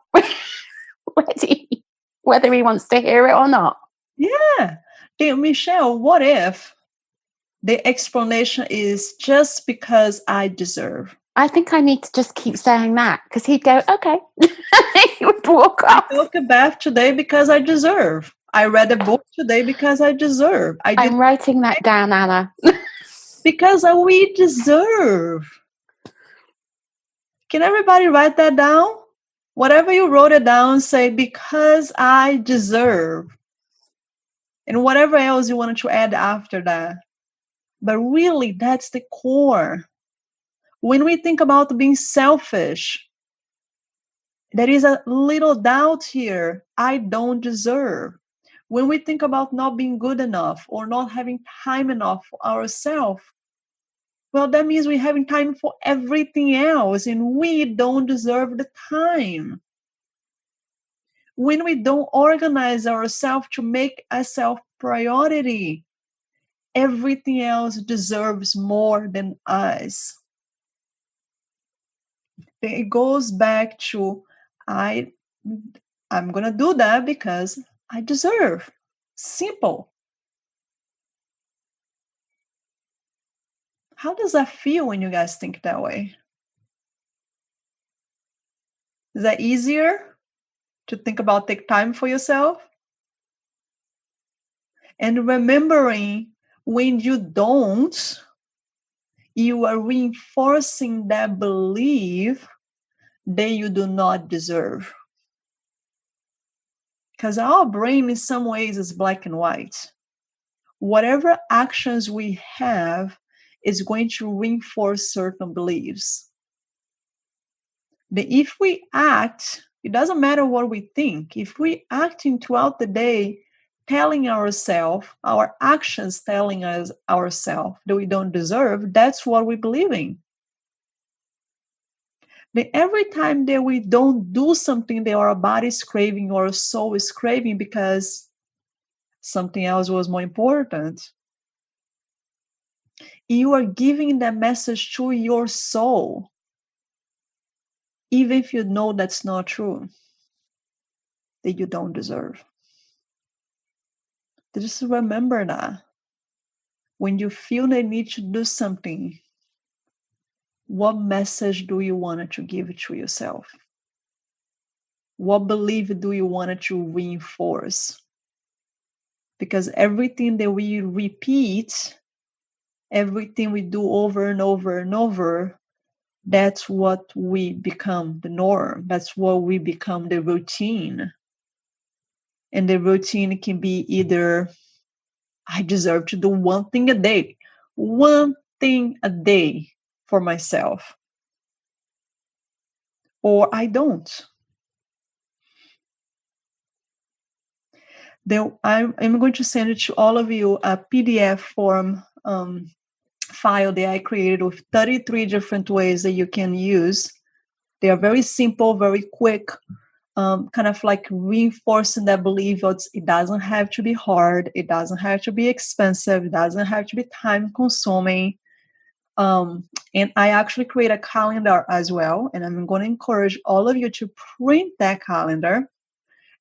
whether he wants to hear it or not. Yeah. Then, Michelle, what if the explanation is just because I deserve? I think I need to just keep saying that because he'd go, okay. He would walk off. I took a bath today because I deserve. I read a book today because I deserve. I'm writing that down, Anna. Because we deserve. Can everybody write that down? Whatever you wrote it down, say, because I deserve. And whatever else you wanted to add after that. But really, that's the core. When we think about being selfish, there is a little doubt here. I don't deserve. When we think about not being good enough or not having time enough for ourselves, well, that means we're having time for everything else, and we don't deserve the time. When we don't organize ourselves to make ourselves priority, everything else deserves more than us. It goes back to I'm going to do that because I deserve. Simple. How does that feel when you guys think that way? Is that easier to think about take time for yourself? And remembering when you don't, you are reinforcing that belief that you do not deserve. Because our brain in some ways is black and white. Whatever actions we have is going to reinforce certain beliefs. But if we act, it doesn't matter what we think. If we acting throughout the day, telling ourselves, our actions telling us ourselves that we don't deserve, that's what we believe in. But every time that we don't do something that our body is craving or our soul is craving because something else was more important, you are giving that message to your soul, even if you know that's not true, that you don't deserve. Just remember that. When you feel the need to do something, what message do you want to give to yourself? What belief do you want to reinforce? Because everything that we repeat, everything we do over and over and over, that's what we become the norm. That's what we become the routine. And the routine can be either, I deserve to do one thing a day. One thing a day for myself. Or I don't. Then I'm going to send it to all of you a PDF form file that I created with 33 different ways that you can use. They are very simple, very quick, kind of like reinforcing that belief. It doesn't have to be hard. It doesn't have to be expensive. It doesn't have to be time consuming. And I actually create a calendar as well. And I'm going to encourage all of you to print that calendar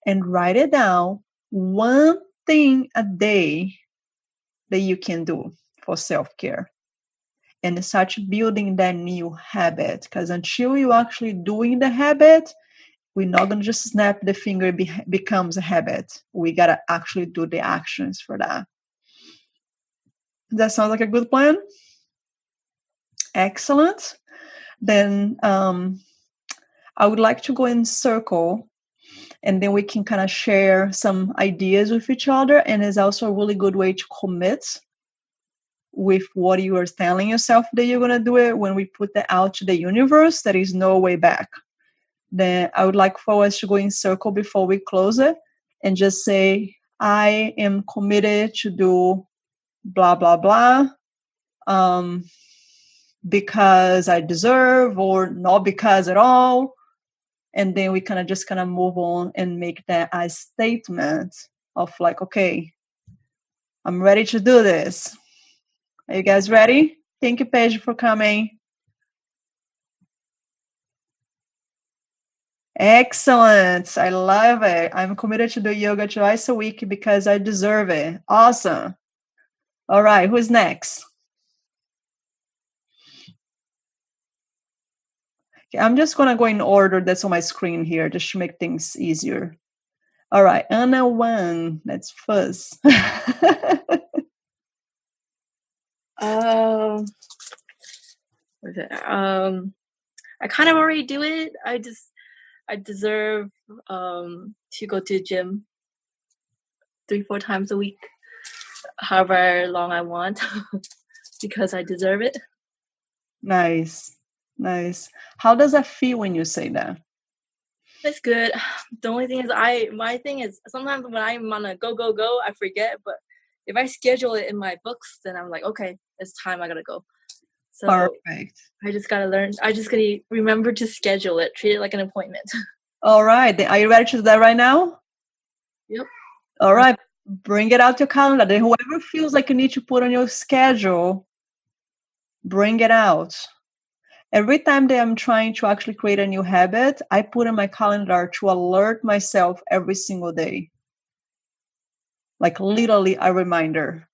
and write it down. One thing a day that you can do for self-care. And start building that new habit. Because until you're actually doing the habit, we're not going to just snap the finger, it becomes a habit. We got to actually do the actions for that. Does that sound like a good plan? Excellent. Then I would like to go in circle, and then we can kind of share some ideas with each other. And it's also a really good way to commit with what you are telling yourself that you're going to do it. When we put that out to the universe, there is no way back. Then I would like for us to go in circle before we close it and just say, I am committed to do blah, blah, blah, because I deserve, or not because at all. And then we kind of move on and make that a statement of like, okay, I'm ready to do this. Are you guys ready? Thank you, Paige, for coming. Excellent. I love it. I'm committed to do yoga twice a week because I deserve it. Awesome. All right. Who's next? Okay, I'm just going to go in order that's on my screen here just to make things easier. All right. Anna Wang. That's first. I kind of already do it. I deserve to go to the gym 3-4 times a week, however long I want, because I deserve it. Nice. How does that feel when you say that? It's good. The only thing is my thing is sometimes when I'm on a go, I forget. But if I schedule it in my books, then I'm like, okay, it's time. I gotta go. So perfect. I just gotta learn. I just gotta remember to schedule it. Treat it like an appointment. All right. Are you ready to do that right now? Yep. All right. Bring it out your calendar. Then whoever feels like you need to put on your schedule, bring it out. Every time that I'm trying to actually create a new habit, I put in my calendar to alert myself every single day. Like literally a reminder.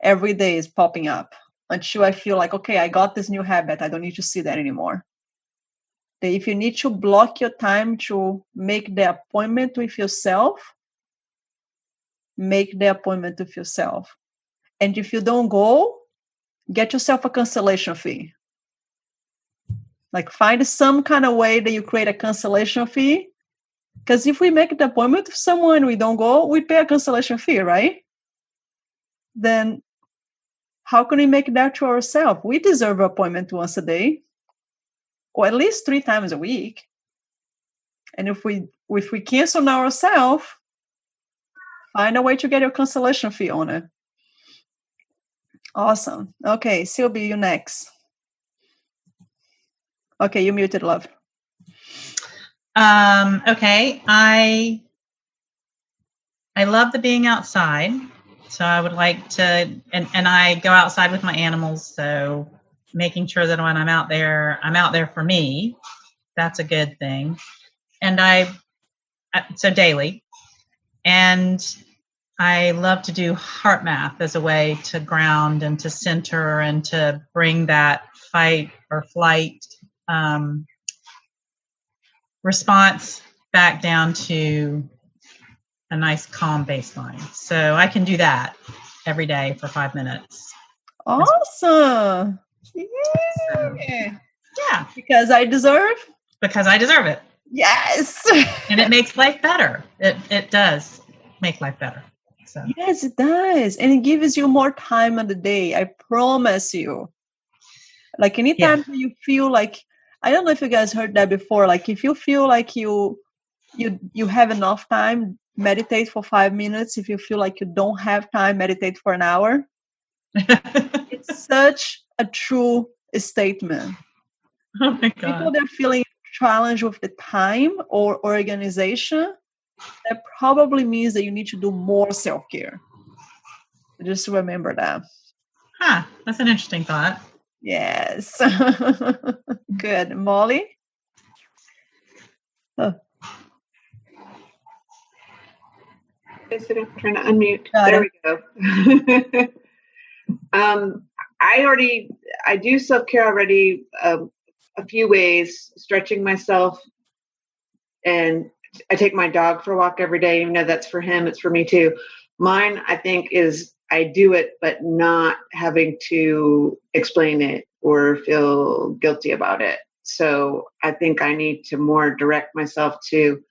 Every day is popping up until I feel like, okay, I got this new habit. I don't need to see that anymore. If you need to block your time to make the appointment with yourself, make the appointment with yourself. And if you don't go, get yourself a cancellation fee. Like find some kind of way that you create a cancellation fee. Because if we make the appointment with someone, we don't go, we pay a cancellation fee, right? Then how can we make that to ourselves? We deserve an appointment once a day, or at least 3 times a week. And if we cancel ourselves, find a way to get your cancellation fee on it. Awesome. Okay, Sylvie, you next. Okay, you muted, love. Okay, I love the being outside, so I would like to, and I go outside with my animals, so making sure that when I'm out there for me. That's a good thing. And so daily, and I love to do heart math as a way to ground and to center and to bring that fight or flight response back down to a nice calm baseline. So I can do that every day for 5 minutes. Awesome. Yeah. So, yeah. Because I deserve it. Yes. And it makes life better. It does make life better. So. Yes, it does. And it gives you more time in the day. I promise you. Like anytime you feel like, I don't know if you guys heard that before. Like if you feel like you have enough time, meditate for 5 minutes. If you feel like you don't have time, meditate for an hour. It's such a true statement. Oh my God. People that are feeling challenged with the time or organization, that probably means that you need to do more self-care. Just remember that. That's an interesting thought. Yes. Good. Molly? I'm trying to unmute. There we go. I do self-care already a few ways, stretching myself, and I take my dog for a walk every day, even though that's for him, it's for me too. Mine, I think, is I do it, but not having to explain it or feel guilty about it. So I think I need to more direct myself to,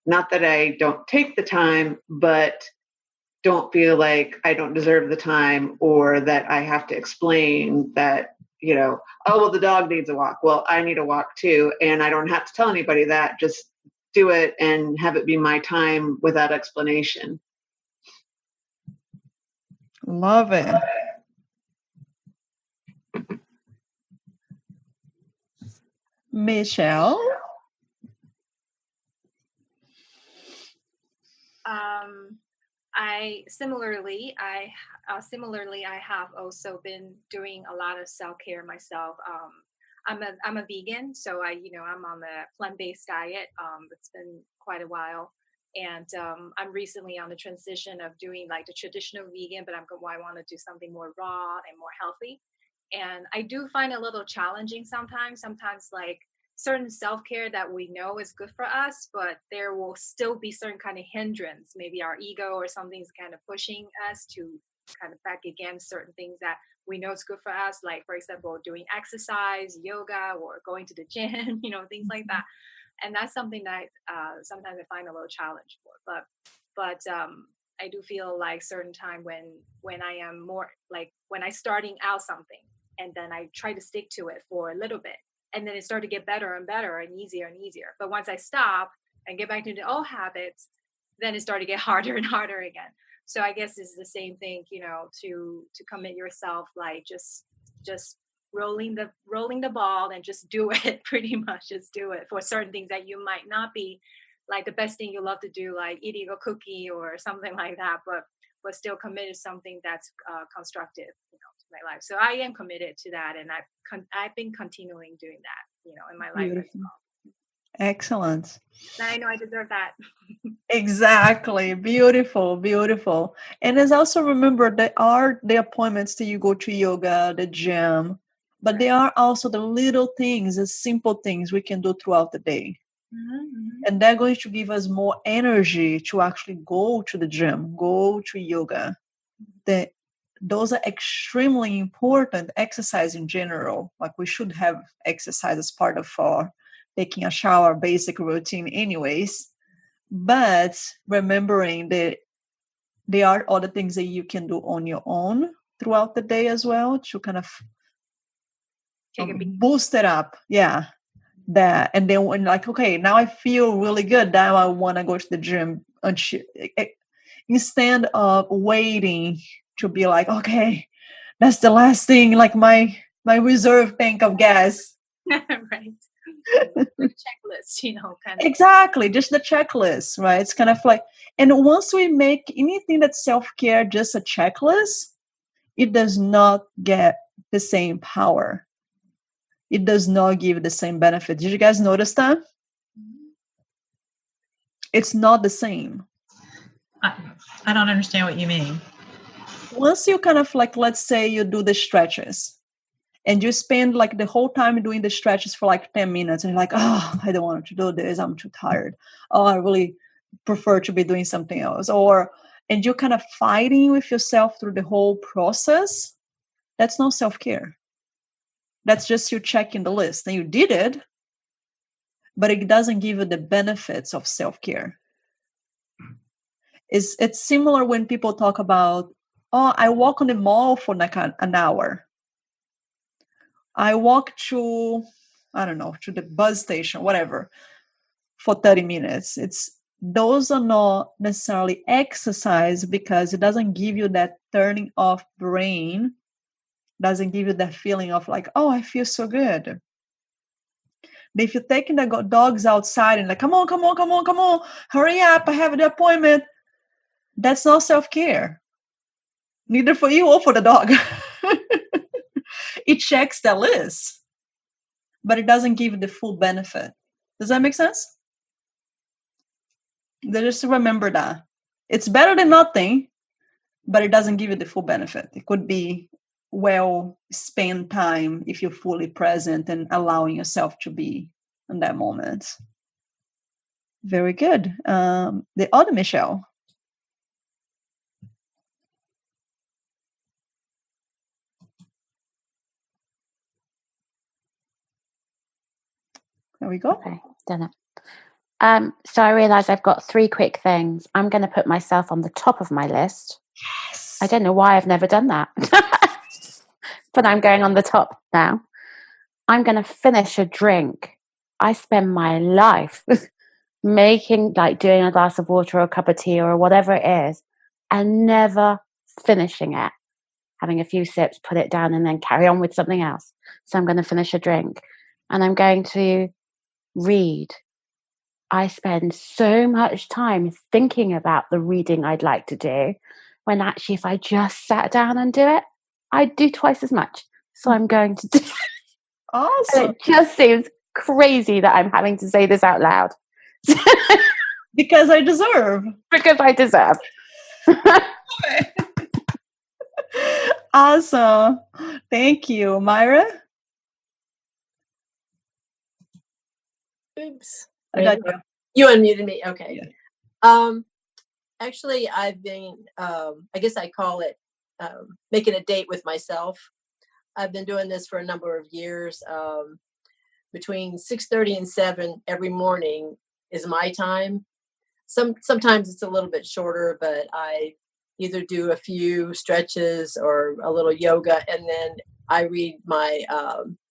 not that I don't take the time, but don't feel like I don't deserve the time or that I have to explain that, oh, well, the dog needs a walk. Well, I need a walk too. And I don't have to tell anybody that. Just do it and have it be my time without explanation. Love it. Michelle? I similarly have also been doing a lot of self-care myself. I'm a vegan, so I'm on the plant-based diet. It's been quite a while, and I'm recently on the transition of doing like the traditional vegan, but I want to do something more raw and more healthy. And I do find it a little challenging sometimes like certain self-care that we know is good for us, but there will still be certain kind of hindrance, maybe our ego or something's kind of pushing us to kind of back against certain things that we know is good for us, like for example doing exercise, yoga, or going to the gym, things like that. And that's something that sometimes I find a little challenge for. But I do feel like certain time when I am more like when I starting out something and then I try to stick to it for a little bit, and then it started to get better and better and easier. But once I stop and get back to the old habits, then it started to get harder and harder again. So I guess it's the same thing, to commit yourself, like just rolling the ball and just do it. Pretty much just do it for certain things that you might not be like the best thing you love to do, like eating a cookie or something like that, but still committed to something that's constructive, to my life. So I am committed to that, and I've been continuing doing that, in my life as well. Excellent. And I know I deserve that. Exactly. Beautiful, beautiful. And there's also, remember, there are the appointments that you go to yoga, the gym, but there are also the little things, the simple things we can do throughout the day. And they're going to give us more energy to actually go to the gym, go to yoga. Those are extremely important. Exercise in general, like we should have exercise as part of our taking a shower basic routine anyways. But remembering that there are other things that you can do on your own throughout the day as well to kind of boost it up. Yeah. That, and then when like, okay, now I feel really good. Now I want to go to the gym. Instead of waiting to be like, okay, that's the last thing, like my reserve tank of gas. Right. Checklist, kind of. Exactly, just the checklist, right? It's kind of like, and once we make anything that's self-care just a checklist, it does not get the same power. It does not give the same benefit. Did you guys notice that? It's not the same. I don't understand what you mean. Once you kind of like, let's say you do the stretches and you spend like the whole time doing the stretches for like 10 minutes and you're like, oh, I don't want to do this. I'm too tired. Oh, I really prefer to be doing something else. And you're kind of fighting with yourself through the whole process. That's not self-care. That's just you checking the list. And you did it, but it doesn't give you the benefits of self-care. It's similar when people talk about, oh, I walk on the mall for like an hour. I walk to, I don't know, to the bus station, whatever, for 30 minutes. Those are not necessarily exercise because it doesn't give you that turning off brain, doesn't give you that feeling of like, oh, I feel so good. But if you're taking the dogs outside and like, come on, hurry up, I have an appointment. That's not self-care. Neither for you or for the dog. It checks the list, but it doesn't give you the full benefit. Does that make sense? Just remember that. It's better than nothing, but it doesn't give you the full benefit. It could be well spent time if you're fully present and allowing yourself to be in that moment. Very good. The other Michelle. There we go. Okay, done it. So I realize I've got 3 quick things. I'm going to put myself on the top of my list. Yes. I don't know why I've never done that, but I'm going on the top now. I'm going to finish a drink. I spend my life making, like doing a glass of water or a cup of tea or whatever it is, and never finishing it. Having a few sips, put it down, and then carry on with something else. So I'm going to finish a drink, and I'm going to read. I spend so much time thinking about the reading I'd like to do, when actually if I just sat down and do it, I'd do twice as much. So I'm going to do Awesome. It just seems crazy that I'm having to say this out loud. Because I deserve. Because I deserve. Awesome. Thank you. Myra? Oops. I got you. You unmuted me. Okay. Yeah. Actually, I've been, I guess I call it making a date with myself. I've been doing this for a number of years. Between 6:30 and 7 every morning is my time. Sometimes it's a little bit shorter, but I either do a few stretches or a little yoga, and then I read my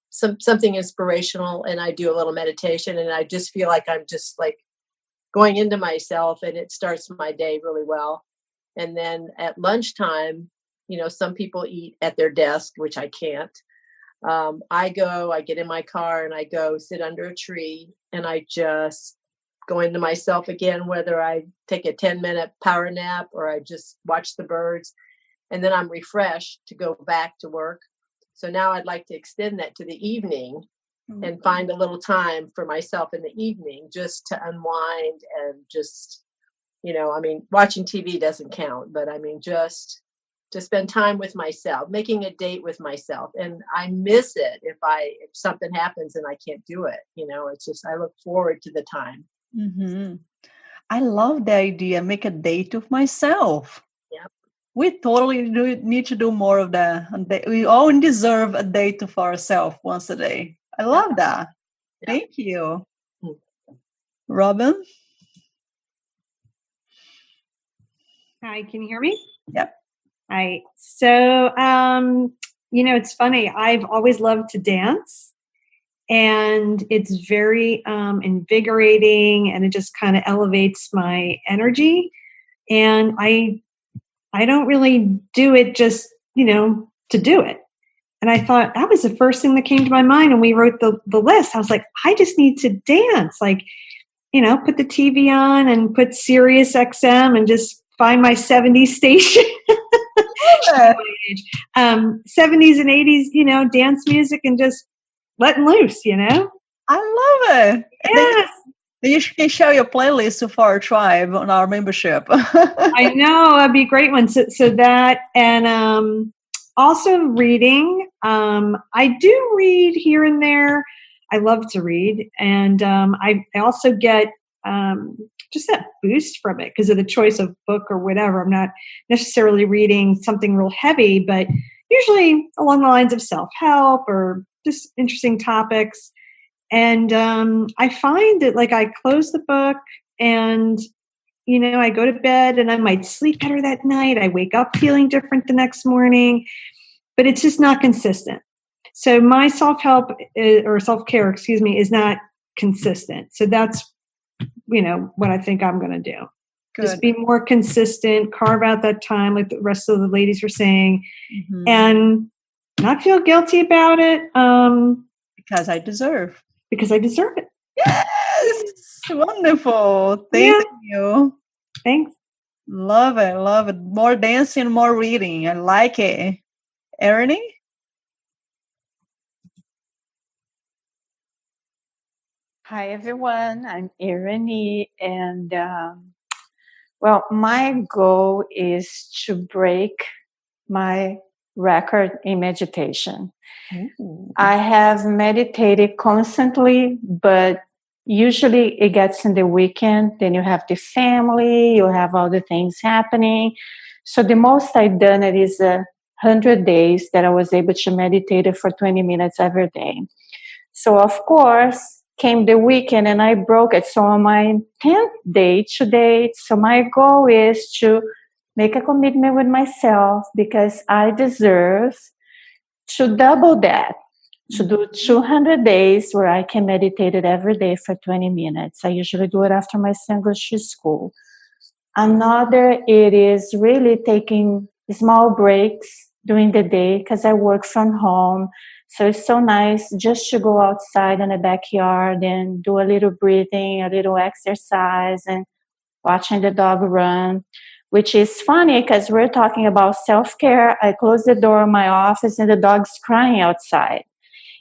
something inspirational, and I do a little meditation, and I just feel like I'm just like going into myself, and it starts my day really well. And then at lunchtime, some people eat at their desk, which I can't. I get in my car and I go sit under a tree, and I just go into myself again, whether I take a 10-minute power nap or I just watch the birds, and then I'm refreshed to go back to work. So now I'd like to extend that to the evening and find a little time for myself in the evening just to unwind and just I mean, watching TV doesn't count, but I mean, just to spend time with myself, making a date with myself. And I miss it if something happens and I can't do it. It's just, I look forward to the time. Mm-hmm. I love the idea. Make a date with myself. Yep. We totally need to do more of that. We all deserve a date for ourselves once a day. I love that. Yep. Thank you. Robin? Hi, can you hear me? Yep. Hi. So, it's funny. I've always loved to dance, and it's very invigorating, and it just kind of elevates my energy. And I don't really do it just, to do it. And I thought that was the first thing that came to my mind. And we wrote the list. I was like, I just need to dance. Like, put the TV on and put Sirius XM and just find my 70s station. 70s and 80s, dance music and just letting loose, I love it. Yes. You can share your playlist for our tribe on our membership. I know, that'd be a great one. So that, and also reading. I do read here and there. I love to read. And I also get just that boost from it because of the choice of book or whatever. I'm not necessarily reading something real heavy, but usually along the lines of self-help or just interesting topics. And I find that I close the book and, I go to bed and I might sleep better that night. I wake up feeling different the next morning, but it's just not consistent. So my self-help or self-care, is not consistent. So that's, what I think I'm going to do. Good. Just be more consistent, carve out that time like the rest of the ladies were saying, and not feel guilty about it. Because I deserve it. Yes. Wonderful. Thank you. Thanks. Love it. More dancing, more reading. I like it. Ernie? Hi, everyone. I'm Irene. And, my goal is to break my record in meditation. Ooh. I have meditated constantly, but usually it gets in the weekend. Then you have the family, you have all the things happening. So the most I've done it is 100 days that I was able to meditate for 20 minutes every day. So, of course, came the weekend and I broke it. So on my 10th day today, so my goal is to make a commitment with myself because I deserve to double that, to do 200 days where I can meditate it every day for 20 minutes. I usually do it after my son goes to school. Another, it is really taking small breaks during the day because I work from home. So it's so nice just to go outside in the backyard and do a little breathing, a little exercise, and watching the dog run, which is funny because we're talking about self-care. I close the door of my office and the dog's crying outside.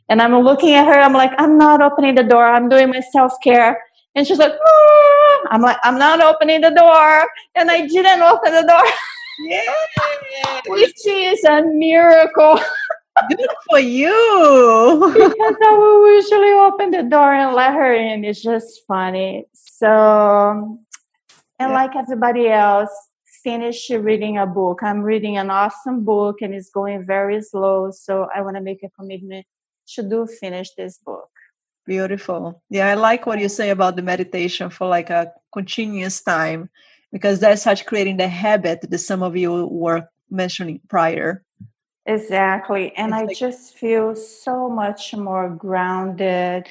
And I'm looking at her. I'm like, I'm not opening the door. I'm doing my self-care. And she's like, oh. I'm like, I'm not opening the door. And I didn't open the door. Yeah. Which is a miracle. Good for you. Because I will usually open the door and let her in. It's just funny. So, and like everybody else, finish reading a book. I'm reading an awesome book and it's going very slow. So I want to make a commitment to finish this book. Beautiful. Yeah, I like what you say about the meditation for a continuous time, because that's how creating the habit that some of you were mentioning prior. Exactly. And I just feel so much more grounded.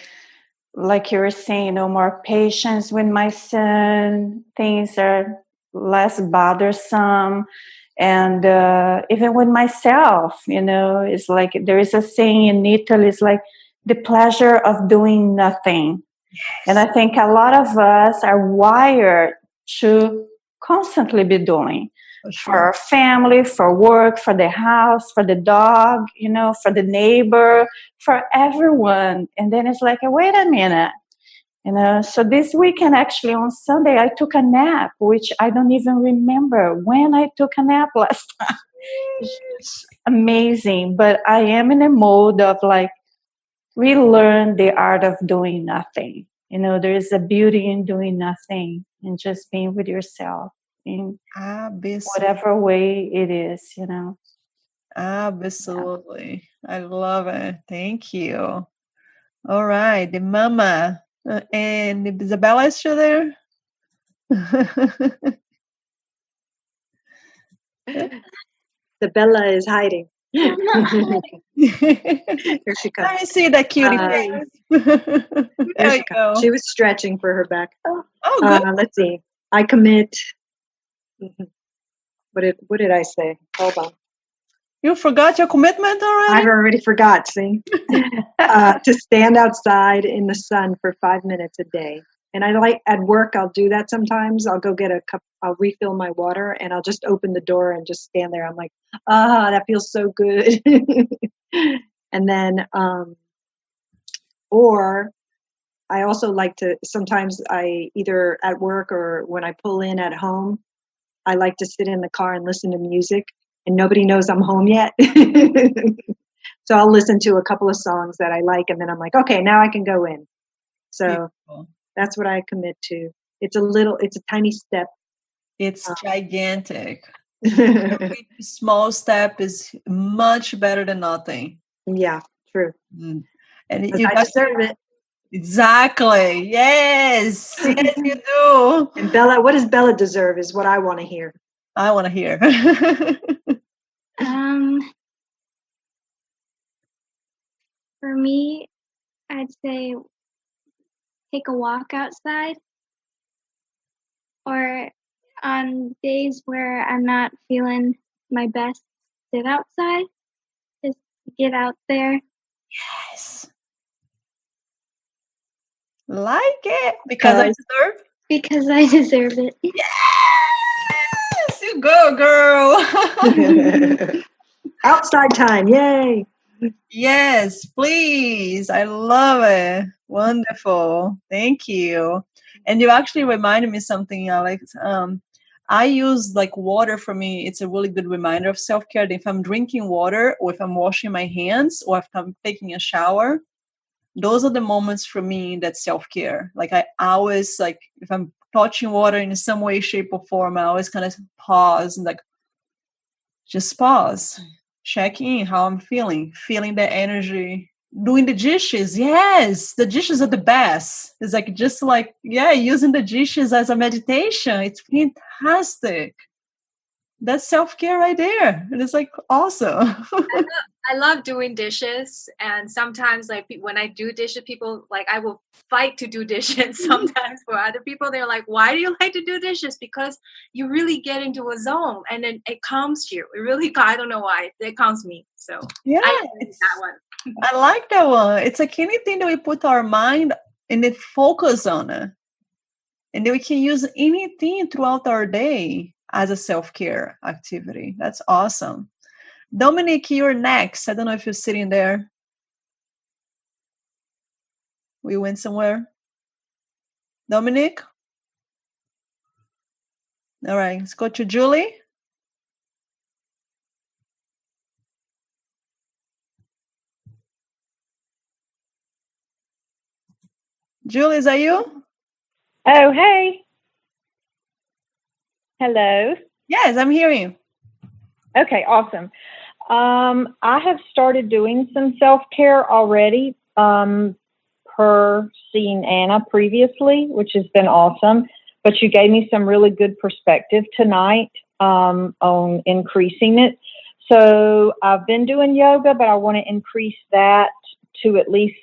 Like you were saying, more patience with my son. Things are less bothersome. And even with myself, it's like there is a saying in Italy, it's like the pleasure of doing nothing. Yes. And I think a lot of us are wired to constantly be doing. For our family, for work, for the house, for the dog, for the neighbor, for everyone. And then it's like, wait a minute. So this weekend, actually on Sunday, I took a nap, which I don't even remember when I took a nap last time. It's amazing. But I am in a mode of like relearn the art of doing nothing. There is a beauty in doing nothing and just being with yourself in whatever way it is, Absolutely. I love it. Thank you. All right. The mama. And Isabella is still there? The Bella is hiding. Here she comes. Let me see that cutie face. There you go. She was stretching for her back. Oh, good. Let's see. I commit. What did I say? Hold on. You forgot your commitment already? I've already forgot, see? To stand outside in the sun for 5 minutes a day. And I like at work, I'll do that sometimes. I'll go get a cup, I'll refill my water, and I'll just open the door and just stand there. I'm like, that feels so good. And then, or I also like to, sometimes I either at work or when I pull in at home, I like to sit in the car and listen to music, and nobody knows I'm home yet. So I'll listen to a couple of songs that I like, and then I'm like, okay, now I can go in. So beautiful. That's what I commit to. It's a tiny step. It's gigantic. Every small step is much better than nothing. Yeah, true. And I deserve it. Exactly. Yes. Yes, you do. And Bella, what does Bella deserve is what I want to hear. I want to hear. For me, I'd say take a walk outside, or on days where I'm not feeling my best, sit outside. Just get out there. Yes. Like it because I deserve. Because I deserve it. Yes, you go, girl. Outside time, yay! Yes, please. I love it. Wonderful. Thank you. And you actually reminded me something, Alex. I use like water for me. It's a really good reminder of self-care. If I'm drinking water, or if I'm washing my hands, or if I'm taking a shower, those are the moments for me that's self-care. Like I always, like if I'm touching water in some way, shape, or form, I always kind of pause and like just pause, check in how I'm feeling the energy. Doing the dishes, yes, the dishes are the best. It's like just like using the dishes as a meditation. It's fantastic. That's self-care right there. And it's like awesome. I love doing dishes, and sometimes like when I do dishes, people like I will fight to do dishes. Sometimes for other people, they're like, "Why do you like to do dishes?" Because you really get into a zone, and then it calms you. It really, I don't know why, it calms me. So yeah, I like that one. I like that one. It's like anything that we put our mind and it focus on it, and then we can use anything throughout our day as a self-care activity. That's awesome. Dominic, you're next. I don't know if you're sitting there. We went somewhere. Dominic? All right, let's go to Julie. Julie, is that you? Oh, hey. Hello. Yes, I'm hearing you. Okay, awesome. I have started doing some self-care already, per seeing Anna previously, which has been awesome. But you gave me some really good perspective tonight on increasing it. So I've been doing yoga, but I want to increase that to at least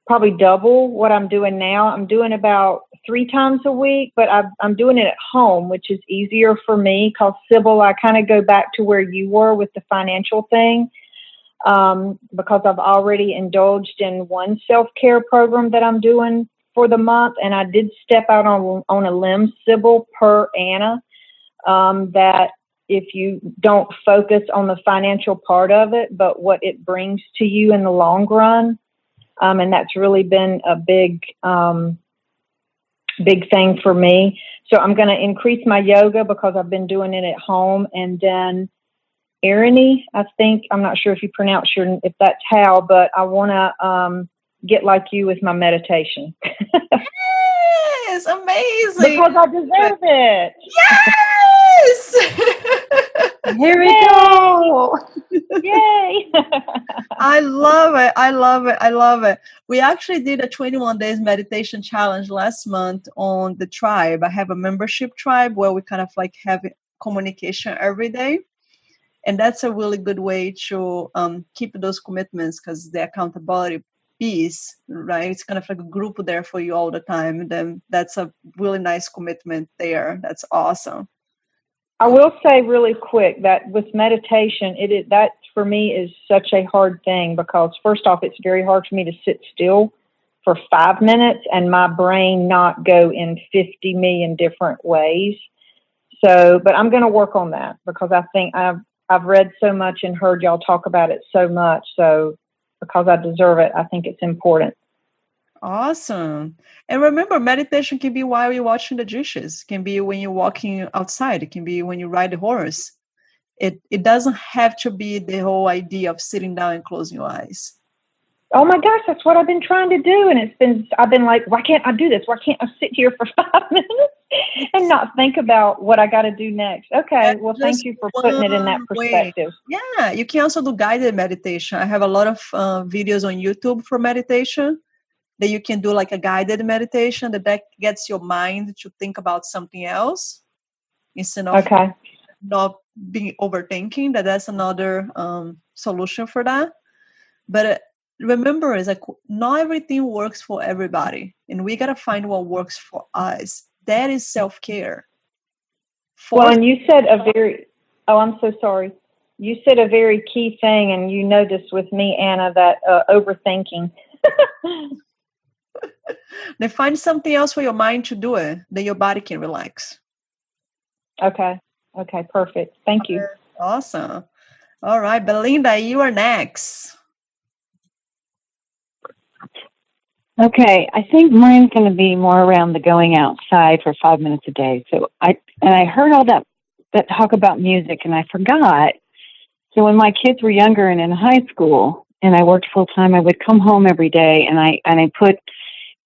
probably double what I'm doing now. I'm doing about 3 times a week, but I'm doing it at home, which is easier for me because, Sybil, I kind of go back to where you were with the financial thing, because I've already indulged in one self-care program that I'm doing for the month, and I did step out on a limb, Sybil, per Anna, that if you don't focus on the financial part of it, but what it brings to you in the long run, And that's really been a big thing for me. So I'm going to increase my yoga because I've been doing it at home. And then Irony, I think, I'm not sure if you pronounce if that's how, but I want to get like you with my meditation. Yes, amazing. Because I deserve it. Yes. Here we go. Yay. I love it. I love it. I love it. We actually did a 21 days meditation challenge last month on the tribe. I have a membership tribe where we kind of like have communication every day. And that's a really good way to keep those commitments, because the accountability piece, right? It's kind of like a group there for you all the time. And then that's a really nice commitment there. That's awesome. I will say really quick that with meditation, that for me is such a hard thing, because first off, it's very hard for me to sit still for 5 minutes and my brain not go in 50 million different ways. So, but I'm going to work on that, because I think I've read so much and heard y'all talk about it so much. So because I deserve it, I think it's important. Awesome. And remember, meditation can be while you're washing the dishes. It can be when you're walking outside. It can be when you ride a horse. It doesn't have to be the whole idea of sitting down and closing your eyes. Oh my gosh, that's what I've been trying to do. And I've been like, why can't I do this? Why can't I sit here for 5 minutes and not think about what I got to do next? Okay, well, thank you for putting it in that perspective. Yeah, you can also do guided meditation. I have a lot of videos on YouTube for meditation that you can do, like a guided meditation that gets your mind to think about something else instead of not being overthinking. That's another solution for that. But remember, is like not everything works for everybody, and we gotta find what works for us. That is self-care. Well, and you said I'm so sorry. You said a very key thing, and you know this with me, Anna, that overthinking. Then find something else for your mind to do it, then your body can relax. Okay, perfect. Thank you. Awesome. All right, Belinda, you are next. Okay, I think mine's going to be more around the going outside for 5 minutes a day. So I heard all that talk about music, and I forgot. So when my kids were younger and in high school, and I worked full time, I would come home every day, and I put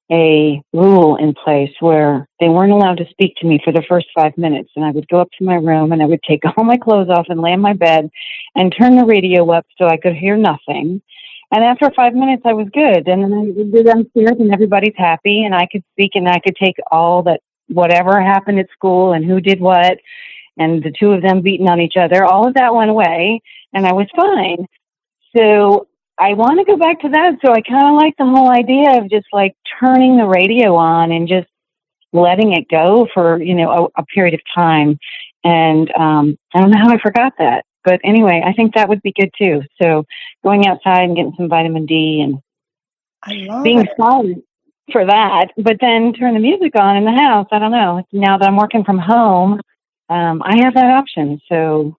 a rule in place where they weren't allowed to speak to me for the first 5 minutes. And I would go up to my room and I would take all my clothes off and lay in my bed and turn the radio up so I could hear nothing. And after 5 minutes, I was good. And then I would go downstairs and everybody's happy and I could speak and I could take all that, whatever happened at school and who did what, and the two of them beating on each other, all of that went away and I was fine. So I want to go back to that. So I kind of like the whole idea of just like turning the radio on and just letting it go for, a period of time. And I don't know how I forgot that. But anyway, I think that would be good too. So going outside and getting some vitamin D and being silent for that, but then turn the music on in the house. I don't know. Now that I'm working from home, I have that option. So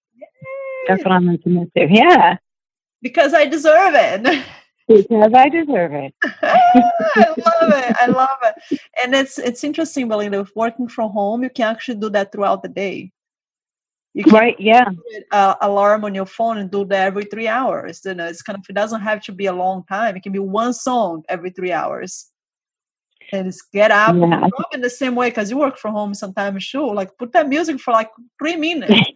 that's what I'm going to commit to. Yeah. Because I deserve it. Because I deserve it. I love it. And it's interesting, Belinda, with working from home, you can actually do that throughout the day. You can put alarm on your phone and do that every 3 hours. It's kind of, it doesn't have to be a long time. It can be one song every 3 hours. And it's get up in the same way, because you work from home sometimes too. Like put that music for like 3 minutes.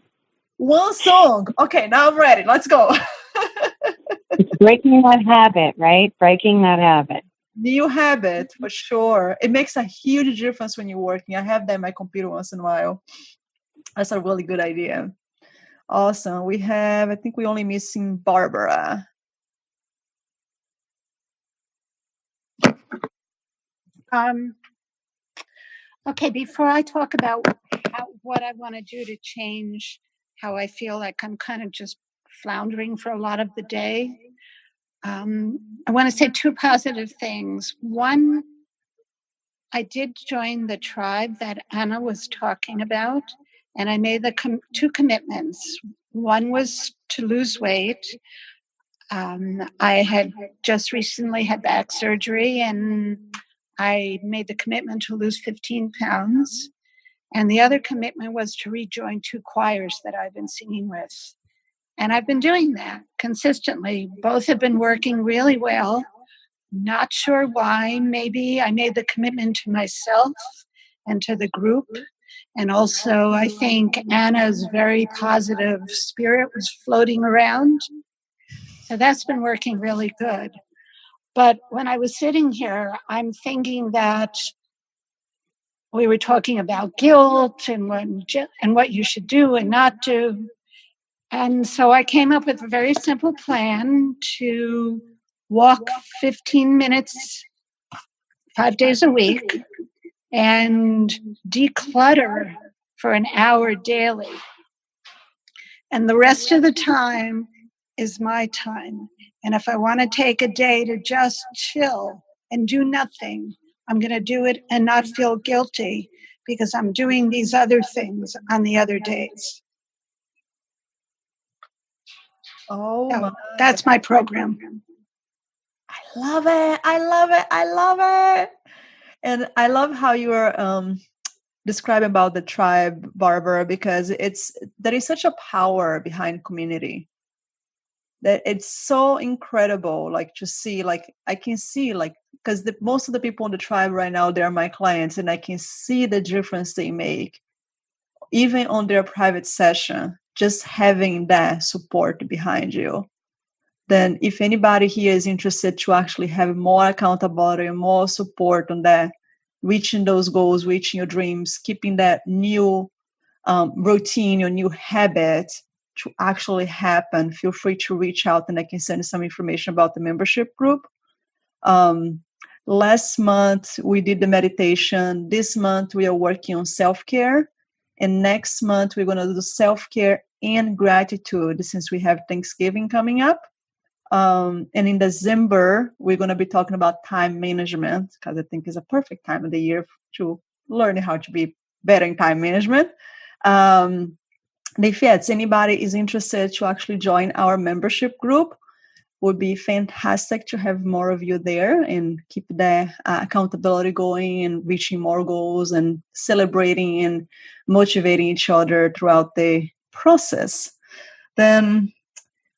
One song. Okay, now I'm ready. Let's go. It's breaking that habit, right? Breaking that habit. New habit, for sure. It makes a huge difference when you're working. I have that in my computer once in a while. That's a really good idea. Awesome. I think we're only missing Barbara. Okay, before I talk about what I want to do to change how I feel like I'm kind of just floundering for a lot of the day, I want to say 2 positive things. One, I did join the tribe that Anna was talking about, and I made the 2 commitments. One was to lose weight. I had just recently had back surgery, and I made the commitment to lose 15 pounds. And the other commitment was to rejoin 2 choirs that I've been singing with. And I've been doing that consistently. Both have been working really well. Not sure why. Maybe I made the commitment to myself and to the group. And also, I think Anna's very positive spirit was floating around. So that's been working really good. But when I was sitting here, I'm thinking that we were talking about guilt and what you should do and not do. And so I came up with a very simple plan to walk 15 minutes, 5 days a week, and declutter for an hour daily. And the rest of the time is my time. And if I want to take a day to just chill and do nothing, I'm going to do it and not feel guilty because I'm doing these other things on the other days. So that's my program. I love it. I love it. I love it. And I love how you are describing about the tribe, Barbara, because there is such a power behind community that it's so incredible, like to see, like I can see, like, because most of the people in the tribe right now, they're my clients, and I can see the difference they make, even on their private session, just having that support behind you. Then if anybody here is interested to actually have more accountability and more support on that, reaching those goals, reaching your dreams, keeping that new routine, your new habit to actually happen, feel free to reach out and I can send you some information about the membership group. Last month, we did the meditation. This month, we are working on self-care. And next month, we're going to do self-care and gratitude since we have Thanksgiving coming up. And in December, we're going to be talking about time management because I think it's a perfect time of the year to learn how to be better in time management. If yes, anybody is interested to actually join our membership group, would be fantastic to have more of you there and keep the accountability going and reaching more goals and celebrating and motivating each other throughout the process. Then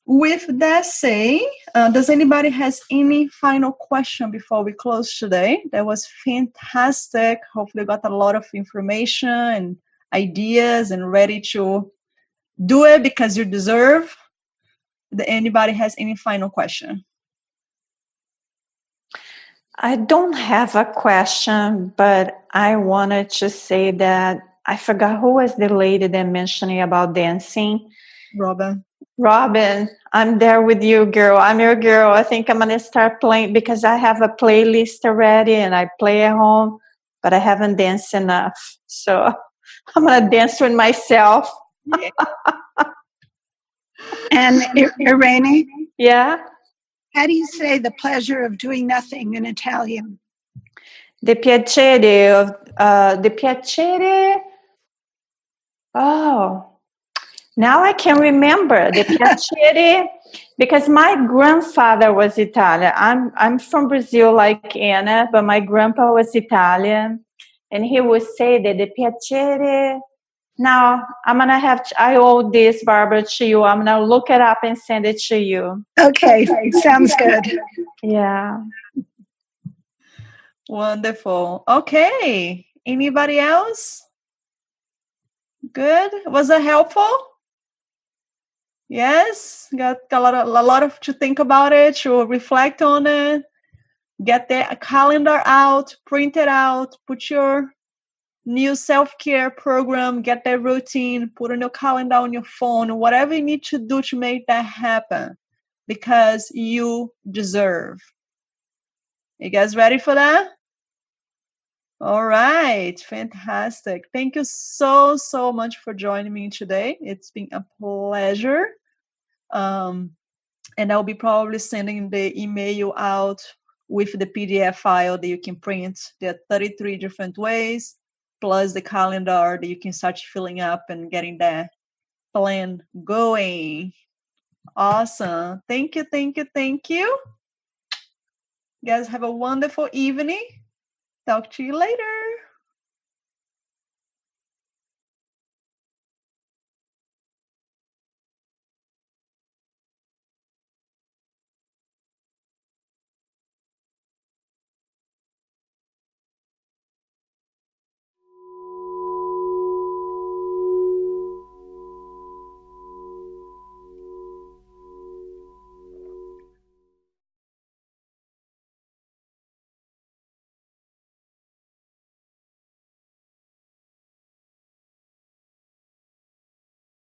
with that said, does anybody has any final question before we close today? That was fantastic. Hopefully you got a lot of information and ideas and ready to do it because you deserve. Does anybody has any final question? I don't have a question, but I wanted to say that I forgot who was the lady that mentioning about dancing. Robin, I'm there with you, girl. I'm your girl. I think I'm going to start playing because I have a playlist already and I play at home, but I haven't danced enough. So I'm going to dance with myself. Yeah. And Irene? Yeah? How do you say the pleasure of doing nothing in Italian? The piacere. The piacere. Oh. Now I can remember the piacere because my grandfather was Italian. I'm from Brazil like Anna, but my grandpa was Italian. And he would say that the piacere. Now I'm going to I owe this, Barbara, to you. I'm going to look it up and send it to you. Okay, sounds good. Yeah. Wonderful. Okay. Anybody else? Good. Was it helpful? Yes. Got a lot of to think about it, to reflect on it. Get the calendar out, print it out, put your new self-care program, get that routine, put on your calendar on your phone, whatever you need to do to make that happen, because you deserve. You guys ready for that? All right, fantastic. Thank you so much for joining me today. It's been a pleasure. And I'll be probably sending the email out with the PDF file that you can print. There are 33 different ways, plus the calendar that you can start filling up and getting that plan going. Awesome. Thank you, thank you, thank you. You guys have a wonderful evening. Talk to you later.